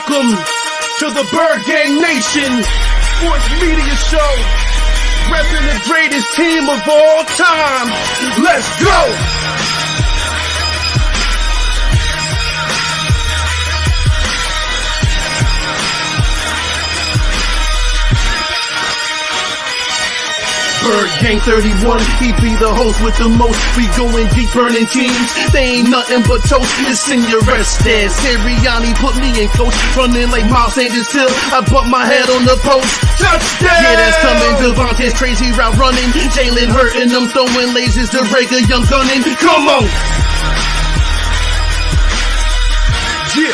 Welcome to the Bird Gang Nation Sports Media Show, repping the greatest team of all time. Let's go! Bird Gang 31, he be the host with the most. We going deep, burning teams. They ain't nothing but toast. It's Senior Estes. Sirianni put me in coach, running like Miles Sanders Hill. I bump my head on the post. Touchdown! Yeah, that's coming. Devontae's crazy route running. Jalen hurting them, throwing lasers to Rager, young gunning. Come on! On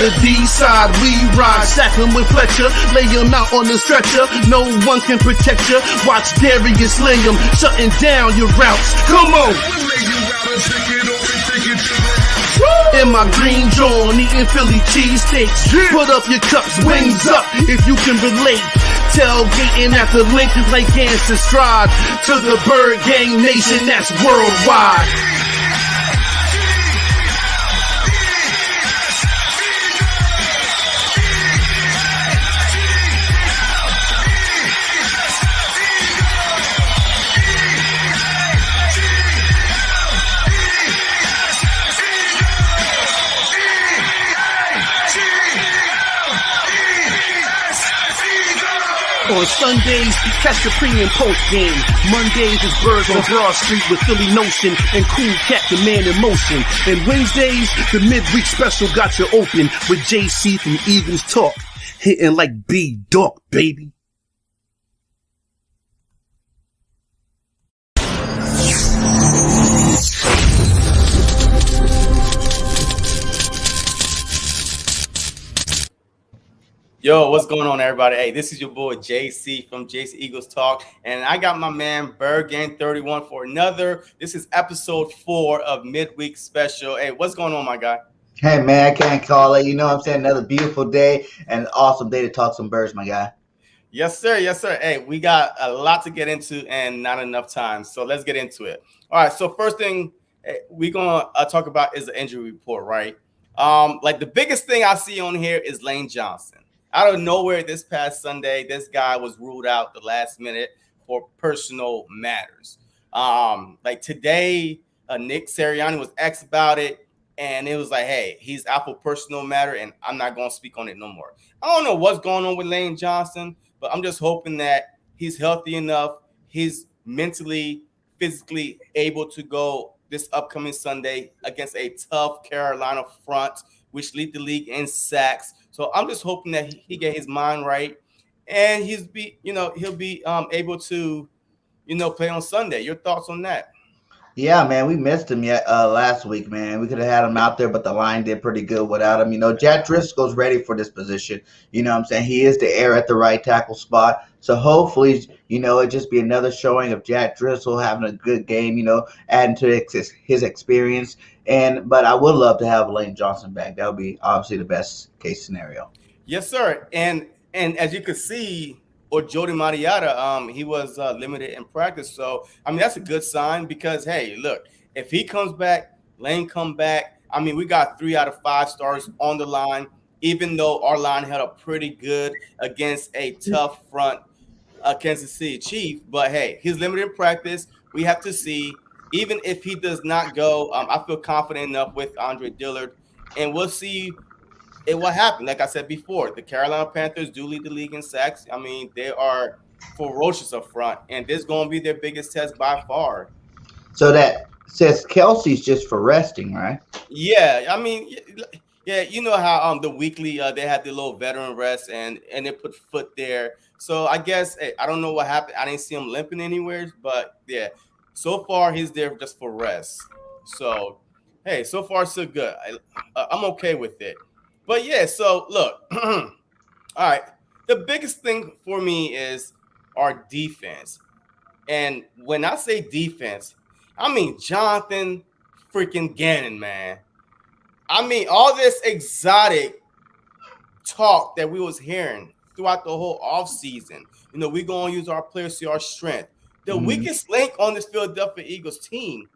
the D side, we ride, stack him with Fletcher, lay him out on the stretcher. No one can protect you. Watch Darius lay him, shutting down your routes. Come on! In my green John, eating Philly cheesesteaks. Put up your cups, wings up, if you can relate. Tailgating at the link like Gangsta Stride. To the Bird Gang Nation, that's worldwide. On Sundays, catch the pre and post game. Mondays is Birds on Broad Street with Philly Notion and Cool Cat, the man in motion. And Wednesdays, the midweek special got you open with JC from Eagles Talk, hitting like B-Dog, baby. Yo, what's going on, everybody? Hey, this is your boy JC from JC Eagles Talk, and I got my man Bird Gang 31 for another. This is episode 4 of midweek special. Hey, what's going on, my guy? Hey, man, I can't call it. You know what I'm saying? Another beautiful day and an awesome day to talk some birds, my guy. Yes, sir. Yes, sir. Hey, we got a lot to get into and not enough time, so let's get into it. All right, so first thing we're going to talk about is the injury report, right? Like the biggest thing I see on here is Lane Johnson. Out of nowhere this past Sunday, this guy was ruled out the last minute for personal matters. Like today, Nick Sirianni was asked about it, and it was like, hey, he's out for personal matter, and I'm not going to speak on it no more. I don't know what's going on with Lane Johnson, but I'm just hoping that he's healthy enough, he's mentally, physically able to go this upcoming Sunday against a tough Carolina front, which lead the league in sacks. So I'm just hoping that he get his mind right, and he'll be able to, play on Sunday. Your thoughts on that? Yeah, man, we missed him last week, man. We could have had him out there, but the line did pretty good without him. Jack Driscoll's ready for this position. You know what I'm saying? He is the heir at the right tackle spot. So hopefully, it just be another showing of Jack Driscoll having a good game, adding to his experience. But I would love to have Lane Johnson back. That would be obviously the best case scenario. Yes, sir. And as you can see, or Jody Mariota, he was limited in practice. So, that's a good sign because, hey, look, if he comes back, Lane come back, we got 3 out of 5 stars on the line, even though our line held up pretty good against a tough front Kansas City Chief. But, hey, he's limited in practice. We have to see. Even if he does not go, I feel confident enough with Andre Dillard, and we'll see what happens. Like I said before, the Carolina Panthers do lead the league in sacks. They are ferocious up front, and this is going to be their biggest test by far. So that says Kelsey's just for resting, right? Yeah, yeah, you know how the weekly they had the little veteran rest, and they put Foot there. So I guess I don't know what happened. I didn't see him limping anywhere, but yeah. So far, he's there just for rest. So, hey, so far, so good. I'm okay with it. But, yeah, so, look. All right. The biggest thing for me is our defense. And when I say defense, Jonathan freaking Gannon, man. All this exotic talk that we was hearing throughout the whole offseason. We're going to use our players to our strength. The weakest link on this Philadelphia Eagles team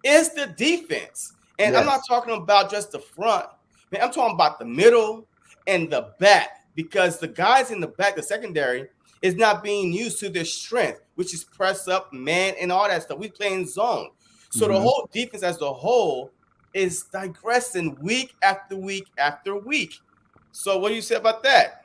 is the defense. And yes. I'm not talking about just the front, Man, I'm talking about the middle and the back, because the guys in the back, the secondary, is not being used to their strength, which is press up, man, and all that stuff. We play in zone. So the Mhm. whole defense as a whole is digressing week after week after week. So what do you say about that?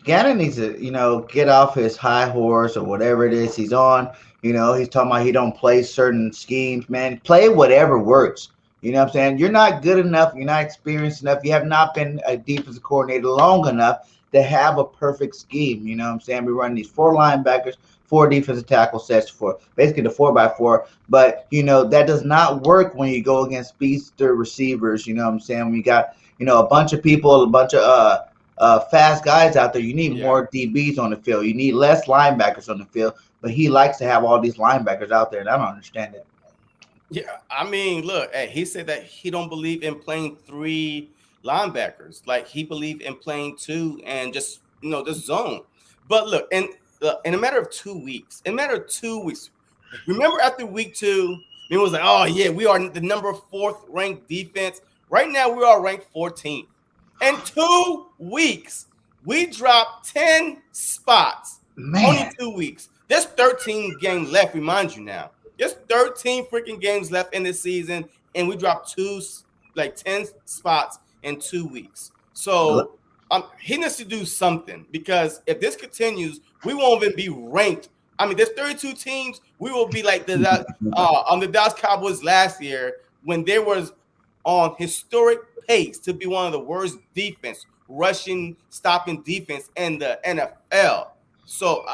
Gannon needs to, get off his high horse or whatever it is he's on. He's talking about he don't play certain schemes. Man, play whatever works. You know what I'm saying? You're not good enough. You're not experienced enough. You have not been a defensive coordinator long enough to have a perfect scheme. You know what I'm saying? We run these four linebackers, four defensive tackle sets for basically the 4x4. But, that does not work when you go against speedster receivers. You know what I'm saying? When you got, a bunch of people, a bunch of fast guys out there. You need Yeah. more DBs on the field. You need less linebackers on the field. But he likes to have all these linebackers out there, and I don't understand it. Yeah, I mean, look, hey, he said that he don't believe in playing three linebackers. Like he believed in playing two and just just zone. But look, in a matter of 2 weeks, remember after week two, it was like, oh yeah, we are the number fourth ranked defense. Right now, we are ranked 14th. In 2 weeks, we dropped 10 spots. Only Man, 2 weeks. There's 13 games left. Remind you now. There's 13 freaking games left in this season, and we dropped 10 spots in 2 weeks. So he needs to do something, because if this continues, we won't even be ranked. I mean, there's 32 teams. We will be like on the Dallas Cowboys last year, when they was on historic pace to be one of the worst defense, rushing, stopping defense in the NFL. So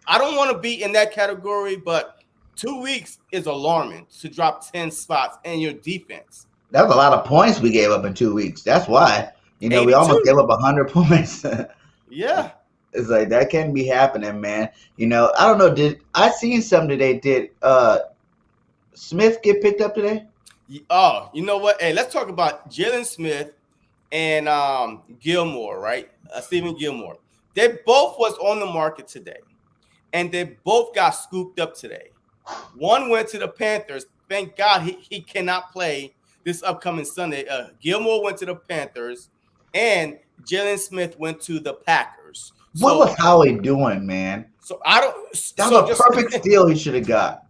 I don't want to be in that category, but 2 weeks is alarming to drop 10 spots in your defense. that was a lot of points we gave up in 2 weeks. That's why, we almost 82. gave up 100 points. Yeah. It's like that can't be happening, man. I don't know. Did I seen something today? Did Smith get picked up today? Oh, you know what? Hey, let's talk about Jalen Smith and Gilmore, right? Stephen Gilmore. They both was on the market today, and they both got scooped up today. One went to the Panthers. Thank God he cannot play this upcoming Sunday. Gilmore went to the Panthers, and Jalen Smith went to the Packers. What was Howie doing, man? So I don't. That So was a just perfect steal he should have got.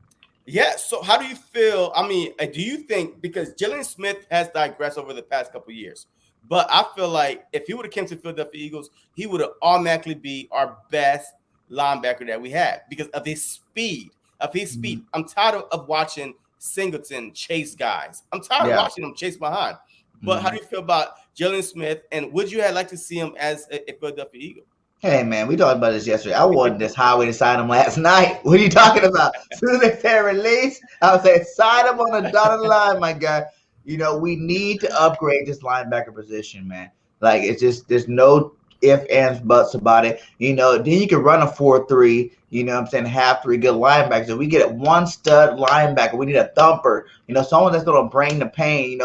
yeah. So how do you feel? I mean, do you think, because Jalen Smith has digressed over the past couple of years, but I feel like if he would have came to Philadelphia Eagles, he would have automatically be our best linebacker that we had because of his speed. I'm tired of watching Singleton chase guys. I'm tired of Yeah. watching him chase behind. But how do you feel about Jalen Smith? And would you have liked to see him as a Philadelphia Eagle? Hey man, we talked about this yesterday. I wanted this highway to sign him last night. What are you talking about? As soon as they said release, I was saying sign him on the dotted line, my guy. We need to upgrade this linebacker position, man. Like it's just there's no if, ands, buts about it. Then you can run a 4-3, what I'm saying, have three good linebackers. If we get one stud linebacker, we need a thumper, someone that's going to bring the pain,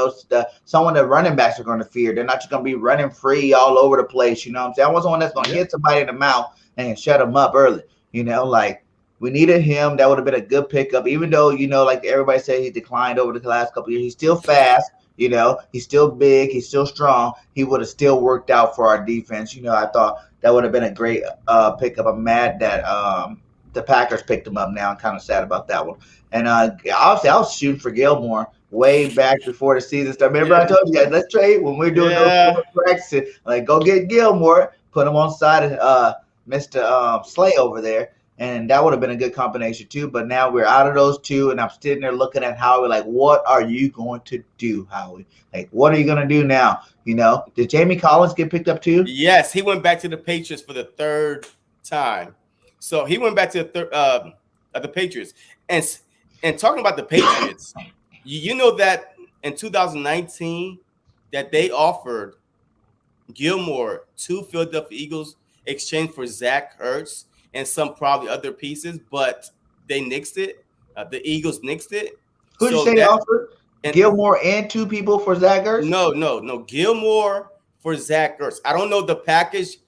someone that running backs are going to fear. They're not just going to be running free all over the place, what I'm saying? I want someone that's going to hit somebody in the mouth and shut them up early, like we needed him. That would have been a good pickup, even though, like everybody said, he declined over the last couple of years. He's still fast. He's still big. He's still strong. He would have still worked out for our defense. I thought that would have been a great pickup. I'm mad that the Packers picked him up now. I'm kind of sad about that one. And obviously, I was shooting for Gilmore way back before the season started. Remember, I told you guys, let's trade when we're doing those practices. Like, go get Gilmore, put him on the side of Mr. Slay over there. And that would have been a good combination too. But now we're out of those two, and I'm sitting there looking at Howie like, what are you going to do, Howie? Like, what are you going to do now? Did Jamie Collins get picked up too? Yes, he went back to the Patriots for the third time. So he went back to the Patriots. And talking about the Patriots, you know that in 2019 that they offered Gilmore to Philadelphia Eagles exchange for Zach Ertz and some probably other pieces, but they nixed it. The Eagles nixed it. Who did you say they offered? Gilmore and two people for Zach Ertz? No. Gilmore for Zach Ertz. I don't know the package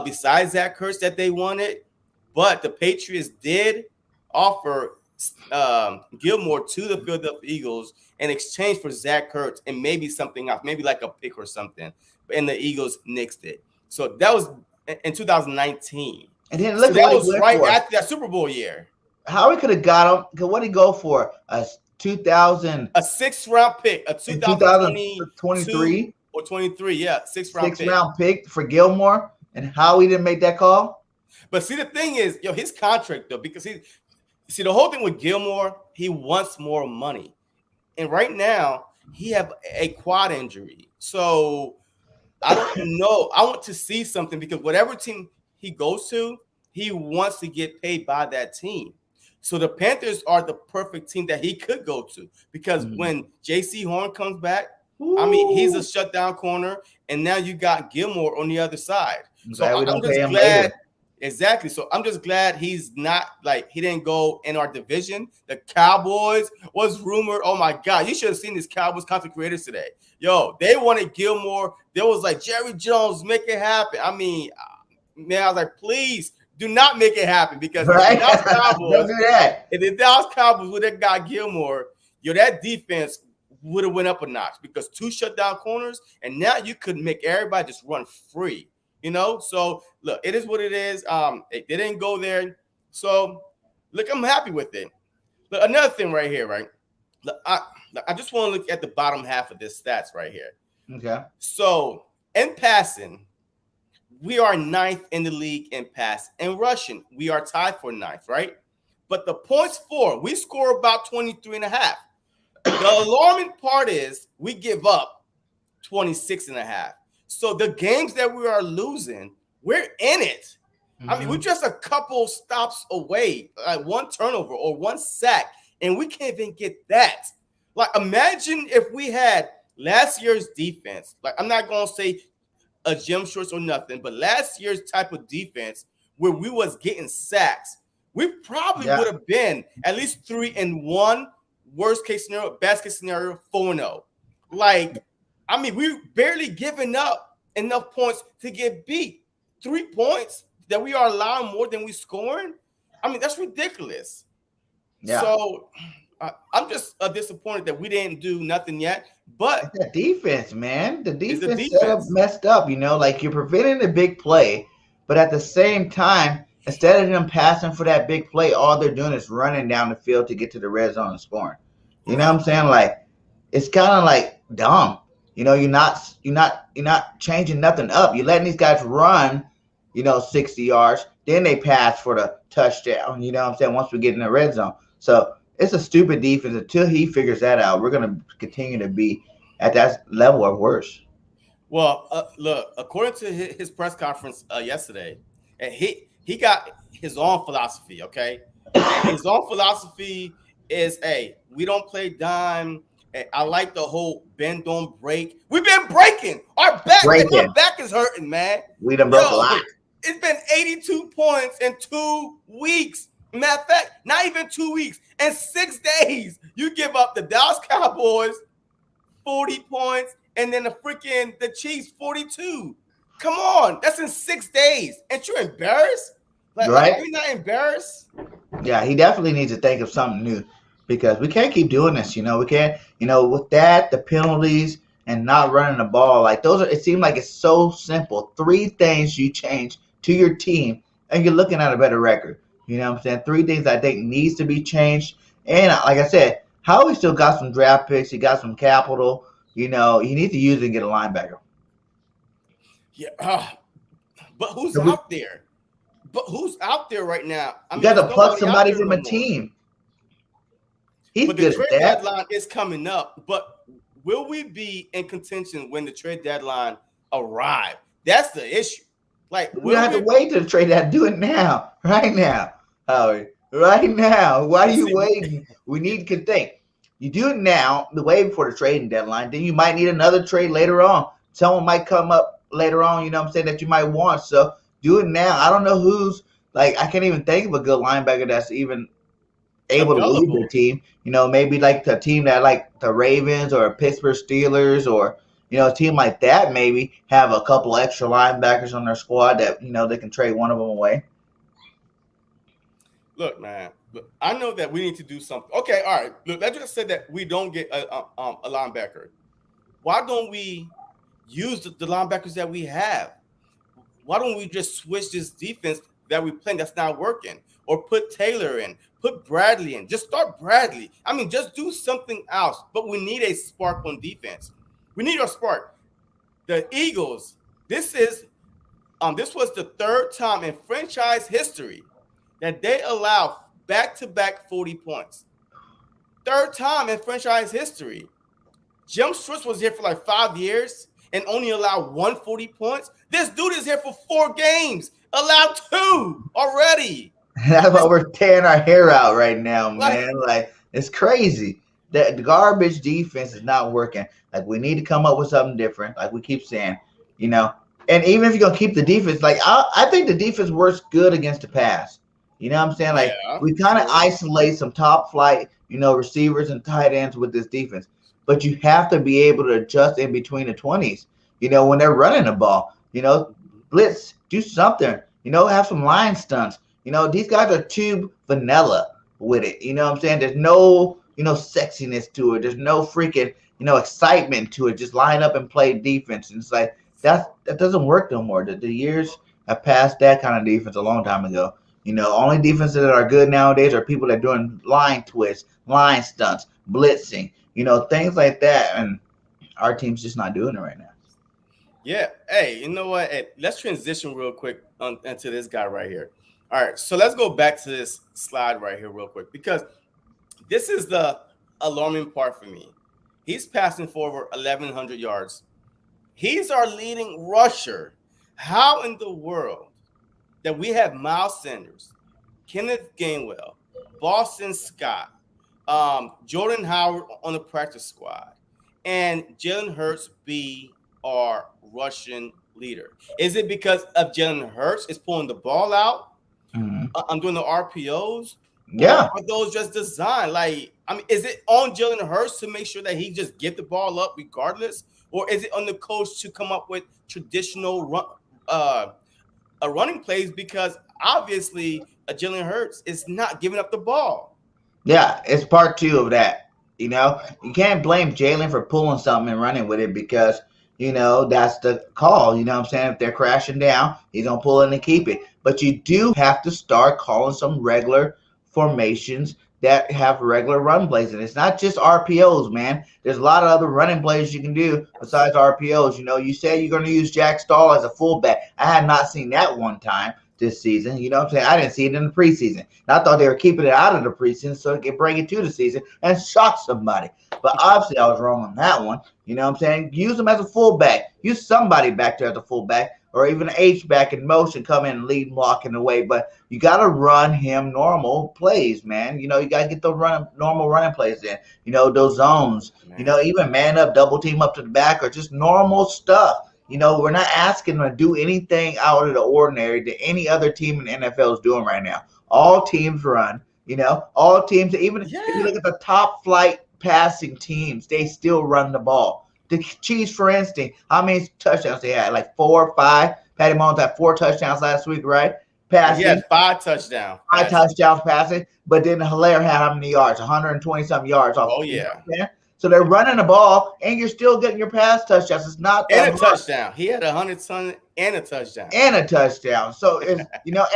besides Zach Ertz that they wanted, but the Patriots did offer Gilmore to the Philadelphia Eagles in exchange for Zach Ertz and maybe something else, maybe like a pick or something. And the Eagles nixed it. So that was in 2019. And then So look at that what he was went right for. after that Super Bowl year. How we could have got him? Cause what did he go for? A 2000, A 6th-round pick, a 2022 2023 or 23, yeah, 6th-round pick. round pick for Gilmore, and how we didn't make that call? But see, the thing is, his contract though, because see the whole thing with Gilmore, he wants more money, and right now he have a quad injury, so I don't know. I want to see something because whatever team he goes to, he wants to get paid by that team. So the Panthers are the perfect team that he could go to because when J.C. Horn comes back, I mean, he's a shutdown corner, and now you got Gilmore on the other side. So I'm just glad. Exactly. So I'm just glad he's not he didn't go in our division. The Cowboys was rumored. Oh my God, you should have seen these Cowboys content creators today. Yo, they wanted Gilmore. There was Jerry Jones, make it happen. I mean, man, I was like, please do not make it happen because the Dallas Cowboys, don't do that. If the Dallas Cowboys would have got Gilmore, that defense would have went up a notch because 2 shutdown corners, and now you could make everybody just run free. So look, it is what it is. They didn't go there. So look, I'm happy with it. Look, another thing right here, right? Look, I just want to look at the bottom half of this stats right here. Okay. So in passing, we are 9th in the league in pass. In rushing, we are tied for 9th, right? But the points for, we score about 23.5. The alarming part is we give up 26.5. So the games that we are losing, we're in it. I mean, we're just a couple stops away, like 1 turnover or 1 sack, and we can't even get that. Imagine if we had last year's defense. I'm not going to say a Jim Shorts or nothing, but last year's type of defense where we was getting sacks, we probably would have been at least 3-1, worst case scenario, best case scenario, 4-0. I mean, we barely giving up enough points to get beat. 3 points that we are allowing more than we scoring. I mean, that's ridiculous. Yeah. So I'm just disappointed that we didn't do nothing yet. But the defense, man, the defense setup messed up. You're preventing the big play, but at the same time, instead of them passing for that big play, all they're doing is running down the field to get to the red zone and scoring. You know what I'm saying? It's kind of dumb. You're not changing nothing up. You're letting these guys run, 60 yards. Then they pass for the touchdown. You know what I'm saying? Once we get in the red zone. So it's a stupid defense. Until he figures that out, we're going to continue to be at that level or worse. Well, look, according to his press conference yesterday, he got his own philosophy, okay? And his own philosophy is, we don't play dime. I like the whole bend, don't break. We've been breaking. My back is hurting, man. We done broke a lot. It's been 82 points in 2 weeks. Matter of fact, not even 2 weeks. In 6 days, you give up the Dallas Cowboys 40 points and then the Chiefs 42. Come on. That's in 6 days. And you're embarrassed? Right? Are you not embarrassed? Yeah, he definitely needs to think of something new because we can't keep doing this. We can't, with that, the penalties and not running the ball, it seems like it's so simple. 3 things you change to your team and you're looking at a better record. You know what I'm saying? 3 things I think needs to be changed. And like I said, Howie still got some draft picks. He got some capital. He needs to use it and get a linebacker. Yeah. But who's out there? But who's out there right now? You got to pluck somebody from a team. But the trade deadline is coming up. But will we be in contention when the trade deadline arrives? That's the issue. We don't have to wait to the trade deadline. Do it now. Right now. Howie. Right now. Why are you waiting? We need to think. You do it now, the way before the trading deadline. Then you might need another trade later on. Someone might come up later on, that you might want. So do it now. I don't know who's I can't even think of a good linebacker that's even able to lead their team. Maybe the team that the Ravens or Pittsburgh Steelers or a team like that maybe have a couple extra linebackers on their squad that they can trade one of them away. Look, man, But I know that we need to do something. Okay, all right. Look, let's just say that we don't get a linebacker. Why don't we use the linebackers that we have? Why don't we just switch this defense that we playing that's not working, or put Taylor in, put Bradley in, just start Bradley. I mean, just do something else. But we need a spark on defense. We need a spark. The Eagles. This was the third time in franchise history that they allowed back-to-back 40 points. Third time in franchise history. Jim Schwartz was here for like 5 years and only allowed 140 points. This dude is here for 4 games, allowed 2 already. That's why we're tearing our hair out right now, man. Like, it's crazy. The garbage defense is not working. Like, we need to come up with something different. Like we keep saying, you know. And even if you're gonna keep the defense, like I think the defense works good against the pass. You know what I'm saying? Like we kind of isolate some top flight, receivers and tight ends with this defense. But you have to be able to adjust in between the 20s, when they're running the ball. Blitz, do something. Have some line stunts. These guys are too vanilla with it. You know what I'm saying? There's no, sexiness to it. There's no freaking, excitement to it. Just line up and play defense. And it's like that doesn't work no more. The years have passed that kind of defense a long time ago. Only defenses that are good nowadays are people that are doing line twists, line stunts, blitzing, things like that. And our team's just not doing it right now. Yeah. Hey, you know what? Hey, let's transition real quick into this guy right here. All right. So let's go back to this slide right here real quick, because this is the alarming part for me. He's passing for over 1,100 yards. He's our leading rusher. How in the world that we have Miles Sanders, Kenneth Gainwell, Boston Scott, Jordan Howard on the practice squad, and Jalen Hurts be our Russian leader? Is it because of Jalen Hurts is pulling the ball out? I'm doing the RPOs. Yeah. Or are those just designed? Is it on Jalen Hurts to make sure that he just get the ball up regardless? Or is it on the coach to come up with traditional running plays? Because obviously Jalen Hurts is not giving up the ball. Yeah, it's part 2 of that. You can't blame Jalen for pulling something and running with it, because that's the call. You know what I'm saying? If they're crashing down, he's going to pull in and keep it. But you do have to start calling some regular formations that have regular run plays. And it's not just RPOs, man. There's a lot of other running plays you can do besides RPOs. You said you're going to use Jack Stahl as a fullback. I had not seen that one time this season. You know what I'm saying? I didn't see it in the preseason. And I thought they were keeping it out of the preseason so they could bring it to the season and shock somebody. But obviously I was wrong on that one. You know what I'm saying? Use him as a fullback. Use somebody back there as a fullback, or even an H-back in motion, come in and lead blocking the way. But you got to run him normal plays, man. You got to get the normal running plays in. Those zones. Man. Even man up, double team up to the back, or just normal stuff. We're not asking them to do anything out of the ordinary that any other team in the NFL is doing right now. All teams run. All teams, even if you look at the top flight passing teams, they still run the ball. The Chiefs, for instance, how many touchdowns they had? Like 4 or 5. Patty Mahomes had 4 touchdowns last week, right? Passing. He had 5 touchdowns. 5 touchdowns passing. But then Hilaire had how many yards? 120-something yards. Oh, yeah. So they're running the ball, and you're still getting your pass touchdowns. It's not that and a touchdown. He had 100 and a touchdown. And a touchdown. So it's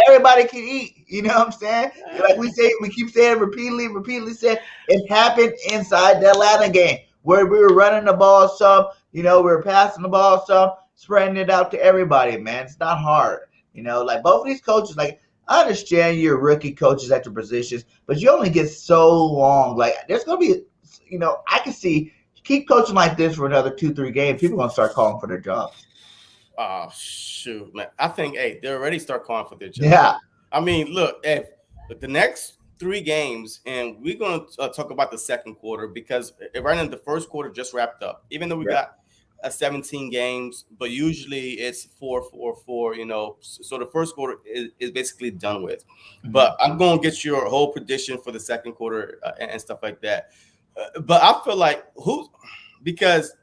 everybody can eat. You know what I'm saying? Like we keep saying repeatedly said, it happened inside the Atlanta game, where we were running the ball some, we were passing the ball some, spreading it out to everybody, man. It's not hard. Like both of these coaches, like I understand you're rookie coaches at your positions, but you only get so long. Like there's going to be, I can see keep coaching like this for another 2-3 games. People are going to start calling for their jobs. Oh, shoot, man. I think, they already start calling for their jobs. Yeah. I mean, look, if the next 3 games, and we're going to talk about the second quarter, because right now the first quarter just wrapped up, even though we got 17 games, but usually it's 4-4-4, so the first quarter is basically done with. Mm-hmm. But I'm going to get your whole prediction for the second quarter and stuff like that. But I feel like because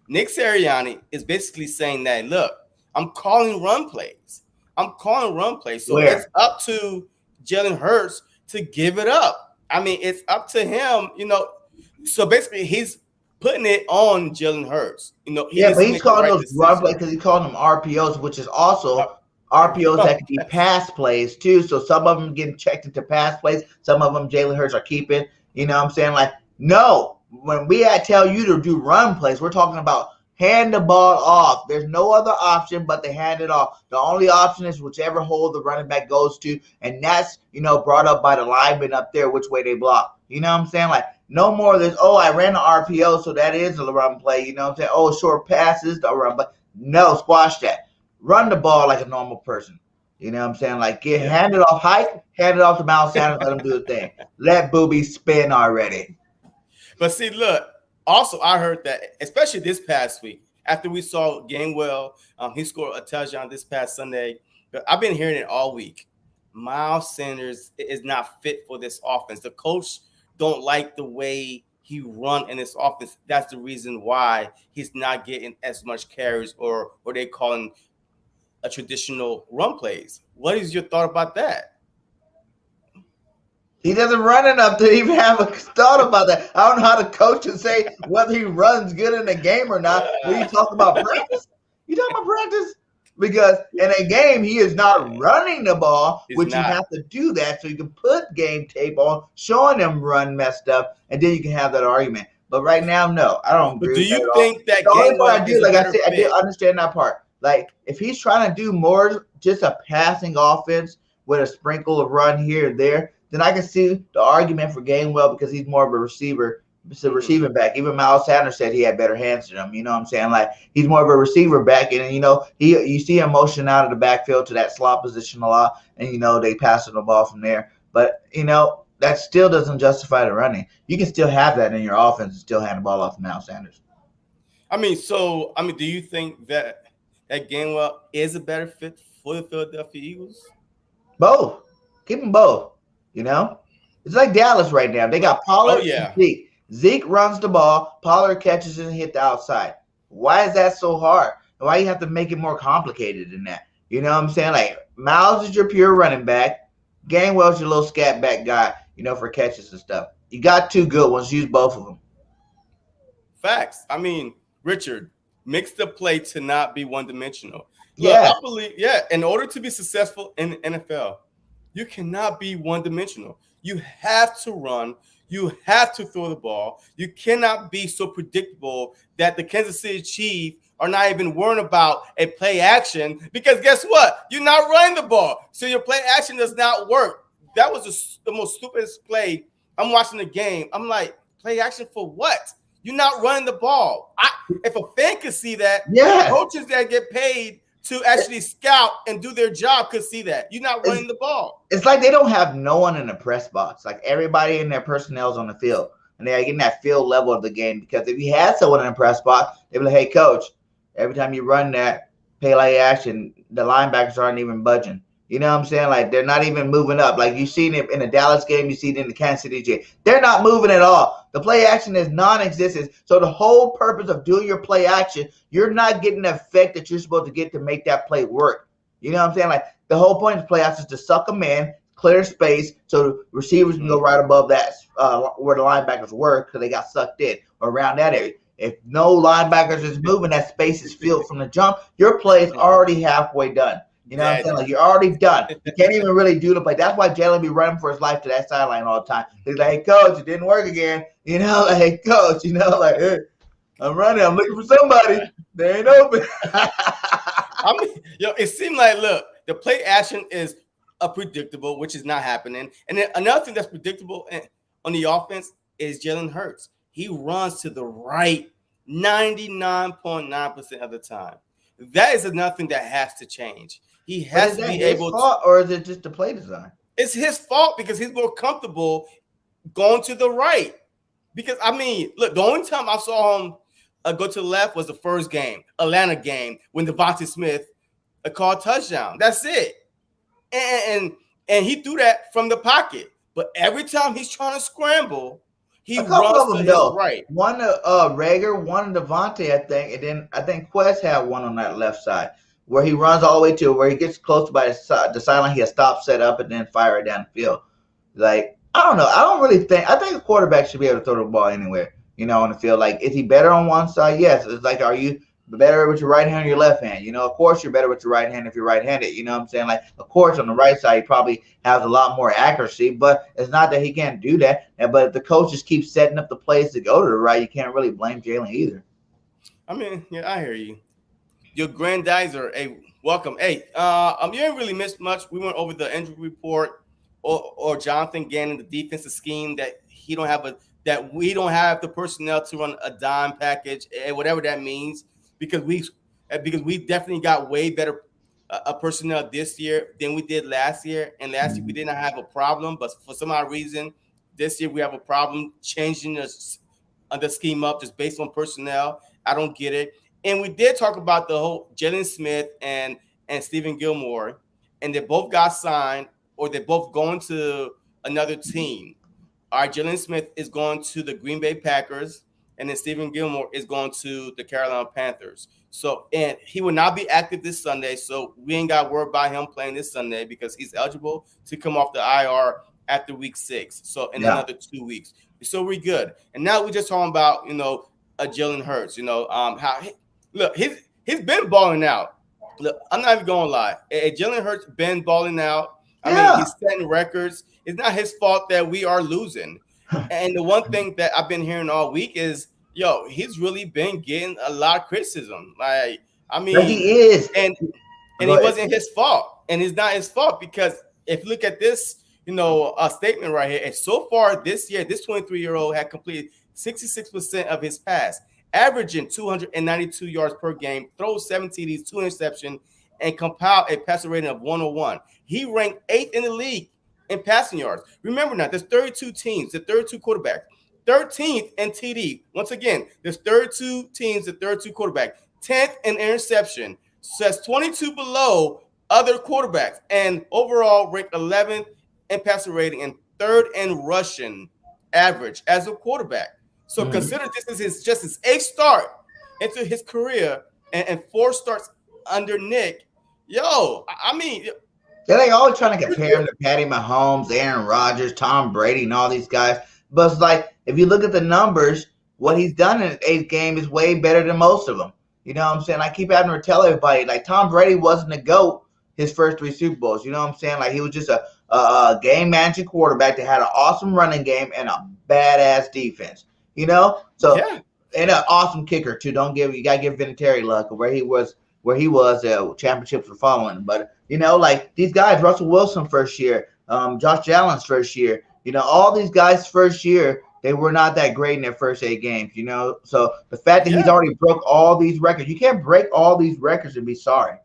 Nick Sirianni is basically saying that, look, I'm calling run plays. So it's up to Jalen Hurts to give it up. I mean, it's up to him, So basically, he's putting it on Jalen Hurts. He Yeah, needs but to he's make the calling right those run decision. plays because he's calling them RPOs, which is also RPOs that can be pass plays too. So some of them getting checked into pass plays, some of them Jalen Hurts are keeping. You know what I'm saying? Like, no, when tell you to do run plays, we're talking about hand the ball off. There's no other option but to hand it off. The only option is whichever hole the running back goes to, and that's brought up by the lineman up there, which way they block. You know what I'm saying? Like, no more of this, oh, I ran the RPO, so that is a run play. You know what I'm saying? Oh, short passes, the run play. No, squash that. Run the ball like a normal person. You know what I'm saying? Like, hand it off height, hand it off to Miles Sanders, let him do the thing. Let Booby spin already. But see, look, also I heard that, especially this past week, after we saw Gainwell, he scored a touchdown this past Sunday. But I've been hearing it all week. Miles Sanders is not fit for this offense. The coach don't like the way he run in this offense. That's the reason why he's not getting as much carries or they calling a traditional run plays. What is your thought about that? He doesn't run enough to even have a thought about that. I don't know how the coach can say whether he runs good in a game or not. When you talk about practice, you talking about practice? Because in a game, he is not running the ball, which you have to do that so you can put game tape on, showing him run messed up, and then you can have that argument. But right now, no, I don't agree with that at all. Do you think that the only part Gainwell I do, like I said, I did understand that part. Like, if he's trying to do more just a passing offense with a sprinkle of run here and there, then I can see the argument for Gainwell because he's more of a receiver. It's a receiving back. Even Miles Sanders said he had better hands than him. You know what I'm saying? Like, he's more of a receiver back, and you see him motion out of the backfield to that slot position a lot, and they pass the ball from there. But that still doesn't justify the running. You can still have that in your offense and still hand the ball off to Miles Sanders. Do you think that Gainwell is a better fit for the Philadelphia Eagles? Both. Keep them both. It's like Dallas right now. They got Pollard and Zeke. Zeke runs the ball. Pollard catches it and hit the outside. Why is that so hard? Why you have to make it more complicated than that? You know what I'm saying? Like, Miles is your pure running back. Gainwell's your little scat back guy, for catches and stuff. You got two good ones. Use both of them. Facts. Richard, mix the play to not be one-dimensional. Yeah. I believe, in order to be successful in the NFL, you cannot be one-dimensional. You have to run. You have to throw the ball. You cannot be so predictable that the Kansas City Chiefs are not even worrying about a play action because guess what? You're not running the ball. So your play action does not work. That was the most stupidest play. I'm watching the game. I'm like, play action for what? You're not running the ball. If a fan could see that, coaches that get paid to actually scout and do their job could see that. You're not running the ball. It's like they don't have no one in the press box. Like, everybody in their personnel's on the field. And they're getting that field level of the game. Because if you had someone in the press box, they'd be like, hey, coach, every time you run that play action, the linebackers aren't even budging. You know what I'm saying? Like, they're not even moving up. Like, you've seen it in the Dallas game. You see it in the Kansas City game. They're not moving at all. The play action is non-existent. So the whole purpose of doing your play action, you're not getting the effect that you're supposed to get to make that play work. You know what I'm saying? Like, the whole point of play action is to suck them in, clear space, so the receivers can go right above that where the linebackers were because they got sucked in or around that area. If no linebackers is moving, that space is filled from the jump. Your play is already halfway done. You know what I'm saying? Like, you're already done. You can't even really do the play. That's why Jalen be running for his life to that sideline all the time. He's like, hey, coach, it didn't work again. Like, hey, coach, like, hey, I'm running. I'm looking for somebody. They ain't open. It seemed like, look, the play action is predictable, which is not happening. And then another thing that's predictable on the offense is Jalen Hurts. He runs to the right 99.9% of the time. That is another thing that has to change. He has to be able to. Or is it just the play design? It's his fault because he's more comfortable going to the right. Because, look, the only time I saw him go to the left was the first game, Atlanta game, when Devontae Smith called touchdown. That's it. And he threw that from the pocket. But every time he's trying to scramble, he runs to his right. One Rager, one Devontae, I think, and then I think Quest had one on that left side. where he runs all the way to where he gets close by the sideline. He'll stop, set up, and then fire it down the field. Like, I don't know. I don't really think. I think a quarterback should be able to throw the ball anywhere. On the field. Like, is he better on one side? Yes. It's like, are you better with your right hand or your left hand? Of course you're better with your right hand if you're right-handed. You know what I'm saying? Like, of course on the right side he probably has a lot more accuracy, but it's not that he can't do that. But if the coach just keeps setting up the plays to go to the right, you can't really blame Jalen either. I mean, yeah, I hear you. Your grandizer, hey, welcome. Hey, you didn't really miss much. We went over the injury report or Jonathan Gannon, the defensive scheme that we don't have the personnel to run a dime package and whatever that means because we definitely got way better personnel this year than we did last year. And last year we did not have a problem, but for some odd reason, this year we have a problem changing the scheme up just based on personnel. I don't get it. And we did talk about the whole Jalen Smith and Stephen Gilmore, and they both got signed or they're both going to another team. All right, Jalen Smith is going to the Green Bay Packers, and then Stephen Gilmore is going to the Carolina Panthers. So, and he will not be active this Sunday, so we ain't got to worry about him playing this Sunday because he's eligible to come off the IR after week 6. So, in another 2 weeks. So, we're good. And now we're just talking about, Jalen Hurts, how look, he's been balling out. Look, I'm not even going to lie. Jalen Hurts been balling out. I mean, he's setting records. It's not his fault that we are losing. And the one thing that I've been hearing all week is, he's really been getting a lot of criticism. Like, I mean, he is. And it wasn't his fault. And it's not his fault because if you look at this, a statement right here, and so far this year, this 23-year-old had completed 66% of his pass, averaging 292 yards per game, throws 7 TDs, 2 interceptions, and compiled a passer rating of 101. He ranked 8th in the league in passing yards. Remember now, there's 32 teams, the 32 quarterbacks, 13th in TD. Once again, there's 32 teams, the 32 quarterback, 10th in interception. So that's 22 below other quarterbacks, and overall ranked 11th in passer rating and 3rd in rushing average as a quarterback. So consider this is just his 8th start into his career and 4 starts under Nick. I mean, they always trying to compare him to Patty Mahomes, Aaron Rodgers, Tom Brady, and all these guys. But it's like, if you look at the numbers, what he's done in his 8th game is way better than most of them. You know what I'm saying? I keep having to tell everybody, like, Tom Brady wasn't a GOAT his first 3 Super Bowls. You know what I'm saying? Like, he was just a game-managing quarterback that had an awesome running game and a badass defense. So and an awesome kicker too. You gotta give Vinatieri luck where he was championships were following. But like these guys, Russell Wilson first year, Josh Allen's first year, all these guys first year, they were not that great in their first 8 games, So the fact that he's already broke all these records, you can't break all these records and be sorry.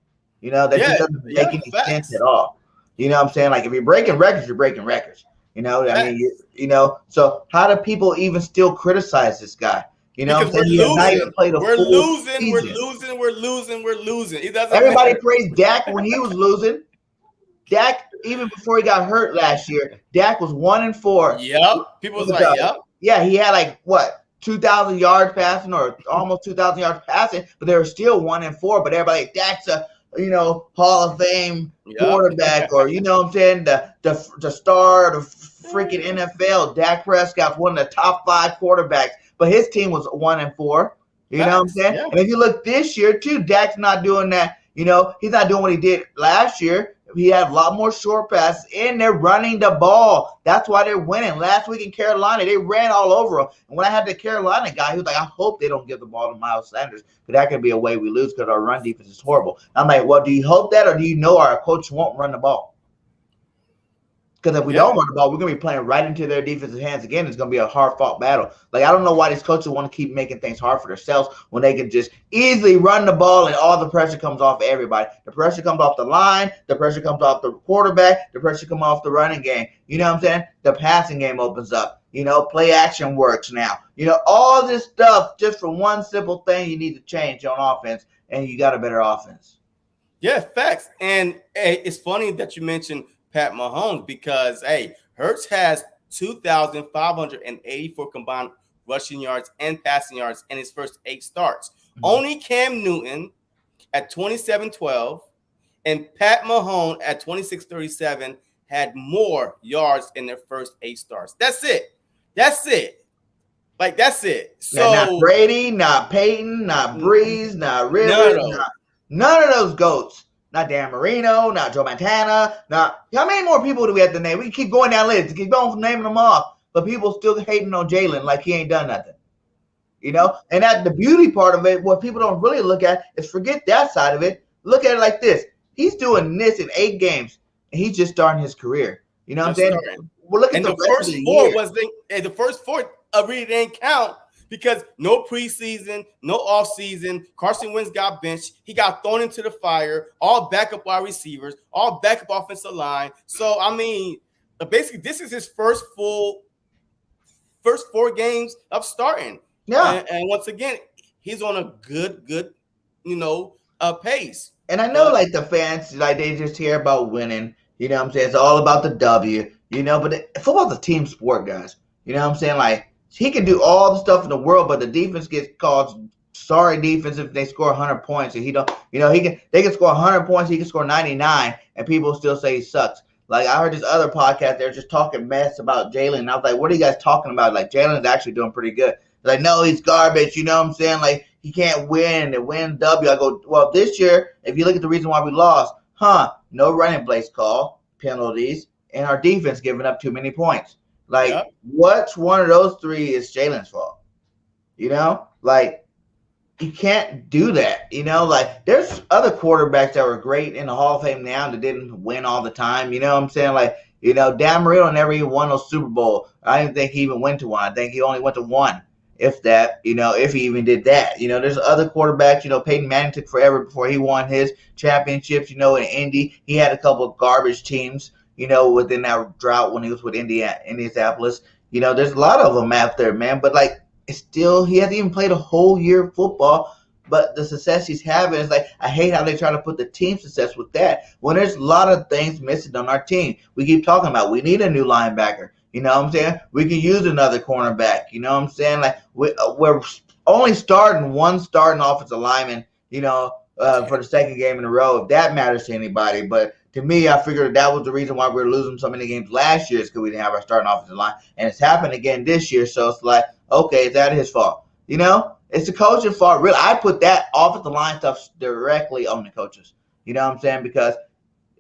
That just doesn't make any sense at all. You know what I'm saying? Like if you're breaking records, you're breaking records. I mean, so how do people even still criticize this guy? Because we're losing. We're losing. He doesn't Everybody praised Dak when he was losing. Dak, even before he got hurt last year, Dak was 1-4. Yep. People was like, yep. Yeah, he had 2,000 yards passing or almost 2,000 yards passing, but they were still 1-4. But everybody, like, Dak's a Hall of Fame quarterback, or what I'm saying, the star of the freaking NFL. Dak Prescott's one of the top 5 quarterbacks, but his team was 1-4. You know what I'm saying? Yeah. And if you look this year too, Dak's not doing that. He's not doing what he did last year. He had a lot more short passes, and they're running the ball. That's why they're winning. Last week in Carolina, they ran all over him. And when I had the Carolina guy, he was like, I hope they don't give the ball to Miles Sanders, because that could be a way we lose because our run defense is horrible. I'm like, well, do you hope that, or do you know our coach won't run the ball? Because if we don't run the ball, we're going to be playing right into their defensive hands again. It's going to be a hard-fought battle. Like, I don't know why these coaches want to keep making things hard for themselves when they can just easily run the ball and all the pressure comes off of everybody. The pressure comes off the line. The pressure comes off the quarterback. The pressure comes off the running game. You know what I'm saying? The passing game opens up. Play action works now. All this stuff just for one simple thing you need to change on offense, and you got a better offense. Yeah, facts. And it's funny that you mentioned Pat Mahomes because, Hurts has 2,584 combined rushing yards and passing yards in his first 8 starts. Mm-hmm. Only Cam Newton at 27-12, and Pat Mahomes at 26-37 had more yards in their first 8 starts. That's it. That's it. Like, that's it. So not Brady, not Peyton, not Breeze, not Rivers, none of those goats. Not Dan Marino, not Joe Montana, not how many more people do we have to name? We can keep going down the list, keep going from naming them off, but people still hating on Jalen like he ain't done nothing. You know, and that the beauty part of it, what people don't really look at is forget that side of it. Look at it like this: he's doing this in 8 games, and he's just starting his career. You know what I'm saying? Well, look at the first 4 was the first 4 really didn't count. Because no preseason, no offseason, Carson Wentz got benched. He got thrown into the fire, all backup wide receivers, all backup offensive line. So, I mean, basically, this is his first 4 games of starting. Yeah. And once again, he's on a good, pace. And I know, like, the fans, like, they just hear about winning. You know what I'm saying? It's all about the W, but football's a team sport, guys. You know what I'm saying? Like, he can do all the stuff in the world, but the defense gets called sorry defense if they score 100 points. And he don't, they can score 100 points, he can score 99, and people still say he sucks. Like, I heard this other podcast, they're just talking mess about Jalen, and I was like, what are you guys talking about? Like, Jalen's actually doing pretty good. They're like, no, he's garbage, you know what I'm saying? Like, he can't win and win W. I go, well, this year, if you look at the reason why we lost, no running plays call, penalties, and our defense giving up too many points. Like, Which one of those 3 is Jalen's fault? Like, you can't do that. Like, there's other quarterbacks that were great in the Hall of Fame now that didn't win all the time. You know what I'm saying? Like, Dan Marino never even won no Super Bowl. I didn't think he even went to one. I think he only went to 1, if that, if he even did that. There's other quarterbacks. Peyton Manning took forever before he won his championships. In Indy, he had a couple of garbage teams. Within that drought when he was with Indianapolis. There's a lot of them out there, man. But, like, it's still, he hasn't even played a whole year of football. But the success he's having is like, I hate how they try to put the team success with that. When there's a lot of things missing on our team. We keep talking about, we need a new linebacker. You know what I'm saying? We can use another cornerback. You know what I'm saying? Like, we're only starting one starting offensive lineman, for the second game in a row, if that matters to anybody. But to me, I figured that was the reason why we were losing so many games last year is because we didn't have our starting offensive line. And it's happened again this year. So it's like, okay, is that his fault? It's the coach's fault. Really, I put that offensive line stuff directly on the coaches. You know what I'm saying? Because,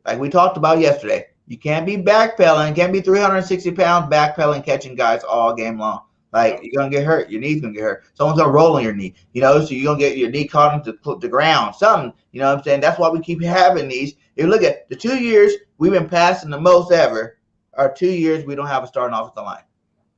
like we talked about yesterday, you can't be backpedaling, can't be 360 pounds backpedaling, catching guys all game long. Like, you're going to get hurt. Your knee's going to get hurt. Someone's going to roll on your knee, so you're going to get your knee caught into the ground, something. You know what I'm saying? That's why we keep having these. If you look at the 2 years we've been passing the most ever, are 2 years we don't have a starting offensive line.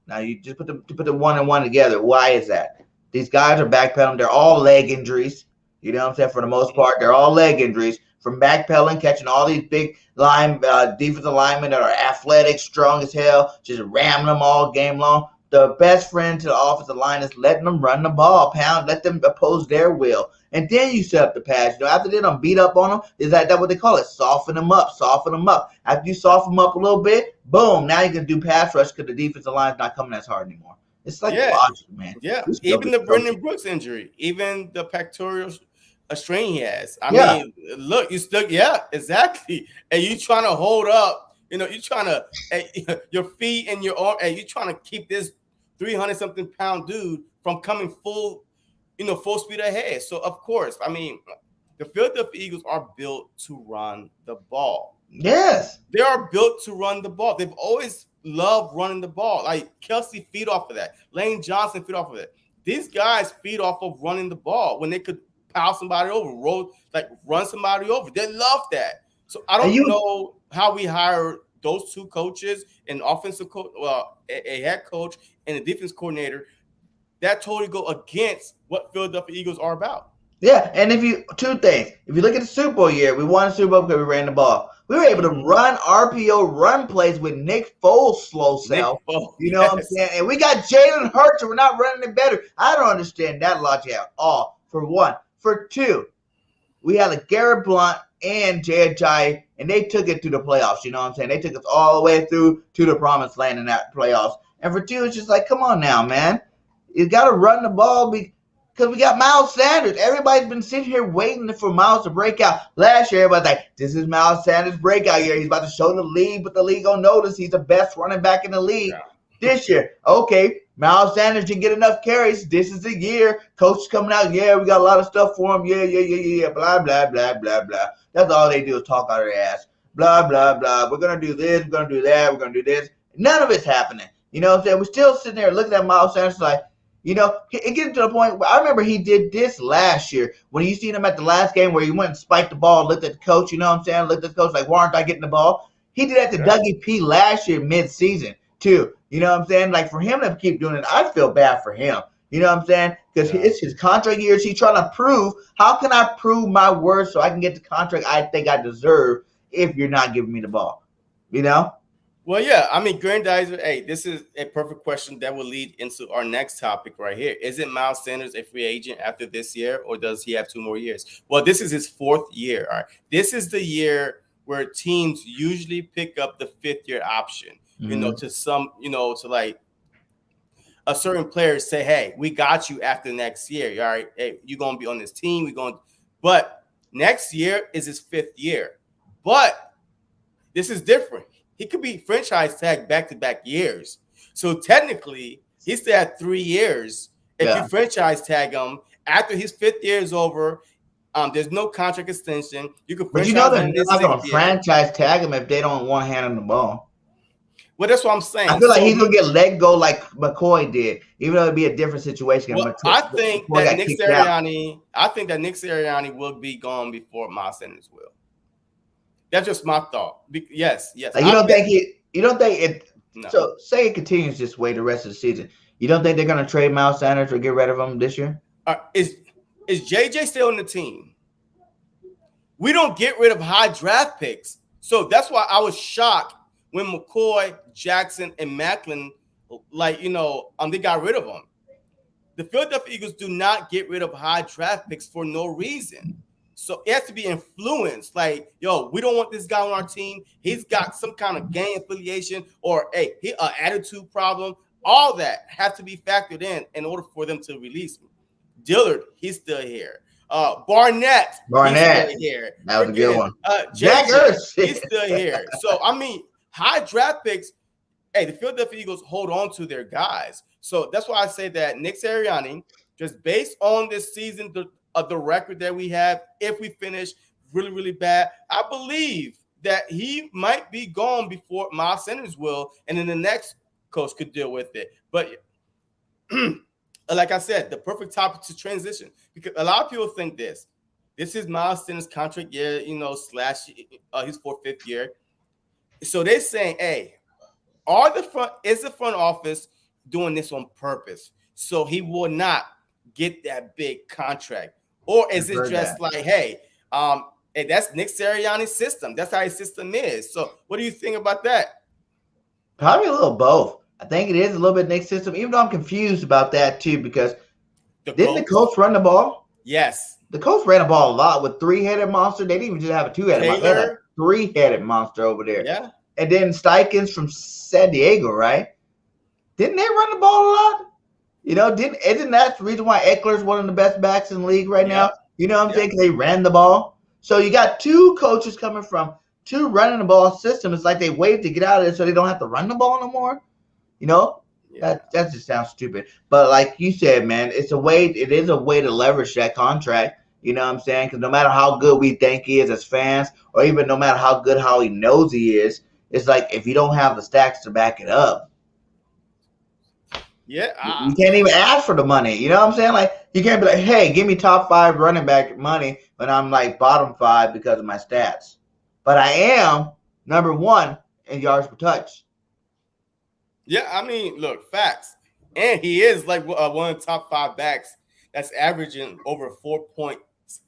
Now, you just put the 1 and 1 together. Why is that? These guys are backpedaling. They're all leg injuries. You know what I'm saying? For the most part, they're all leg injuries from backpedaling, catching all these big defensive linemen that are athletic, strong as hell, just ramming them all game long. The best friend to the offensive line is letting them run the ball, let them oppose their will. And then you set up the pass. After they done beat up on them, is that what they call it? Soften them up. After you soften them up a little bit, boom, now you can do pass rush because the defensive line is not coming as hard anymore. It's like logic, man. Yeah, even the Brendan Brooks injury, even the pectoral strain he has. I mean, look, you still, exactly. And you trying to hold up. You're trying to your feet and your arm, and you're trying to keep this 300-something pound dude from coming full speed ahead. So of course, I mean, the Philadelphia Eagles are built to run the ball. Yes, they are built to run the ball. They've always loved running the ball. Like Kelsey feed off of that. Lane Johnson feed off of it. These guys feed off of running the ball when they could power somebody over, run somebody over. They love that. So I don't know how we hire those 2 coaches, an offensive coach, a head coach, and a defense coordinator. That totally go against what Philadelphia Eagles are about. Yeah, and 2 things. If you look at the Super Bowl year, we won the Super Bowl because we ran the ball. We were able to run RPO run plays with Nick Foles' slow self. You know what I'm saying? And we got Jalen Hurts, and we're not running it better. I don't understand that logic at all, for one. For 2, we had a Garrett Blunt and Jay Ajayi, and they took it to the playoffs. You know what I'm saying? They took us all the way through to the promised land in that playoffs. And for 2, it's just like, come on now, man. You got to run the ball. Because we got Miles Sanders. Everybody's been sitting here waiting for Miles to break out. Last year, everybody's like, this is Miles Sanders' breakout year. He's about to show the league, but the league gonna notice he's the best running back in the league. Yeah. This year, okay, Miles Sanders didn't get enough carries. This is the year. Coach is coming out. Yeah, we got a lot of stuff for him. Yeah. Blah, blah, blah, blah, blah. That's all they do is talk out of their ass. Blah, blah, blah. We're going to do this. We're going to do that. We're going to do this. None of it's happening. You know what I'm saying? We're still sitting there looking at Miles Sanders like, you know, it gets to the point where I remember he did this last year when you seen him at the last game where he went and spiked the ball, looked at the coach, you know what I'm saying? Looked at the coach like, why aren't I getting the ball? He did that to Dougie P last year mid-season too. You know what I'm saying? Like for him to keep doing it, I feel bad for him. You know what I'm saying? Because it's his contract years. He's trying to prove, how can I prove my worth so I can get the contract I think I deserve if you're not giving me the ball? You know? Well, yeah. I mean, Grandizer, hey, this is a perfect question that will lead into our next topic right here. Isn't Miles Sanders a free agent after this year, or does he have 2 more years? Well, this is his 4th year. All right. This is the year where teams usually pick up the 5th-year option. You know, to some, you know, to like a certain player say, hey, we got you after next year. All right. Hey, you're going to be on this team. But next year is his 5th year. But this is different. He could be franchise tagged back-to-back years. So technically, he still had 3 years. If you franchise tag him after his 5th year is over, there's no contract extension. You could franchise but you know they're not going to franchise tag him if they don't want hand on the ball. Well, that's what I'm saying. I feel like he's gonna get let go like McCoy did, even though it'd be a different situation. Well, I think that Nick Sirianni will be gone before Miles Sanders will. That's just my thought. Yes. Like you don't think it? No. So say it continues this way the rest of the season. You don't think they're gonna trade Miles Sanders or get rid of him this year? Is JJ still on the team? We don't get rid of high draft picks, so that's why I was shocked when McCoy, Jackson, and Macklin, like, you know, they got rid of them. The Philadelphia Eagles do not get rid of high draft picks for no reason. So it has to be influenced. Like, yo, we don't want this guy on our team. He's got some kind of gang affiliation or an attitude problem. All that has to be factored in order for them to release him. Dillard, he's still here. Barnett, he's still here. That was a good one. Jack he's still here. So, I mean, high draft picks, the Philadelphia Eagles hold on to their guys. So that's why I say that Nick Sirianni, just based on this season, the record that we have, if we finish really, really bad, I believe that he might be gone before Miles Sanders will, and then the next coach could deal with it. But like I said, the perfect topic to transition, because a lot of people think this is Miles Sanders' contract year, you know, slash his 4th, 5th year. So they're saying, hey, is the front office doing this on purpose so he will not get that big contract? Or is it just like, hey, that's Nick Sirianni's system. That's how his system is. So what do you think about that? Probably a little both. I think it is a little bit Nick's system, even though I'm confused about that too, because didn't the coach run the ball? Yes. The coach ran the ball a lot with 3-headed monster. They didn't even just have a 2-headed monster. They had a 3-headed monster over there. Yeah. And then Steichens from San Diego, right? Didn't they run the ball a lot? You know, isn't that the reason why Eckler's one of the best backs in the league right now? You know what I'm saying? Because they ran the ball. So you got 2 coaches coming from 2 running the ball systems. It's like they wait to get out of it so they don't have to run the ball no more. You know? That just sounds stupid. But like you said, man, it is a way to leverage that contract. You know what I'm saying? Because no matter how good we think he is as fans, or even no matter how he knows he is, it's like if you don't have the stacks to back it up, you can't even ask for the money. You know what I'm saying? Like you can't be like, hey, give me top 5 running back money when I'm like bottom 5 because of my stats. But I am number 1 in yards per touch. Yeah, I mean, look, facts. And he is like one of the top 5 backs that's averaging over 4 point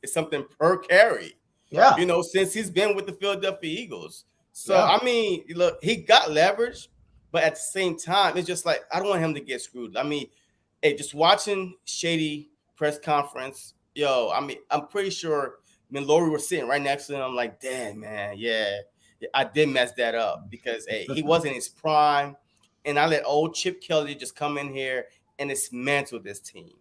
something per carry. Yeah. You know, since he's been with the Philadelphia Eagles. So, I mean, look, he got leverage, but at the same time, it's just like, I don't want him to get screwed. I mean, just watching Shady press conference, I mean, I'm pretty sure when Lori was sitting right next to him, I'm like, damn, man, I did mess that up because, he wasn't in his prime. And I let old Chip Kelly just come in here and dismantle this team.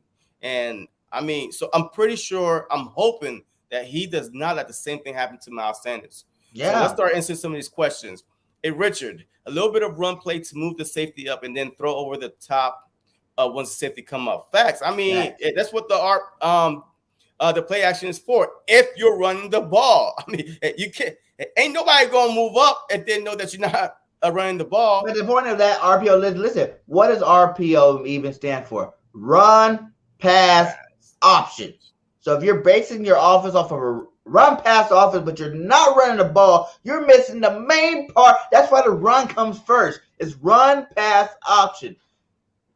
And I mean, so I'm pretty sure, I'm hoping that he does not let the same thing happen to Miles Sanders. So let's Yeah. start answering some of these questions. Hey, Richard, a little bit of run play to move the safety up and then throw over the top once the safety come up. Facts. I mean, Facts. that's what the play action is for. If you're running the ball, I mean, you can't. Ain't nobody gonna move up and then know that you're not running the ball. But the point of that RPO, listen, what does RPO even stand for? Run, pass, option. So if you're basing your offense off of a run pass offense, but you're not running the ball, you're missing the main part. That's why the run comes first. It's run, pass, option.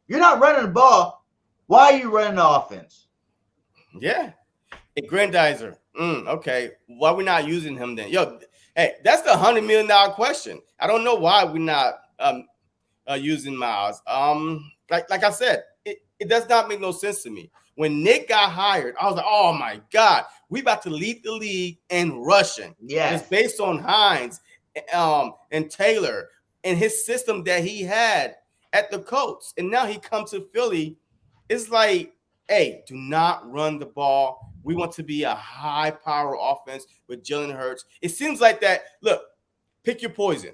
You're not running the ball. Why are you running the offense? Yeah. A Grandizer. Okay. Why we not using him then? Yo, hey, that's the $100 million question. I don't know why we're not using Miles. Like I said, it does not make no sense to me. When Nick got hired, I was like, oh my God, we about to lead the league in rushing. Yes. It's based on Hines and Taylor and his system that he had at the Colts. And now he comes to Philly. It's like, hey, do not run the ball. We want to be a high power offense with Jalen Hurts. It seems like that. Look, pick your poison.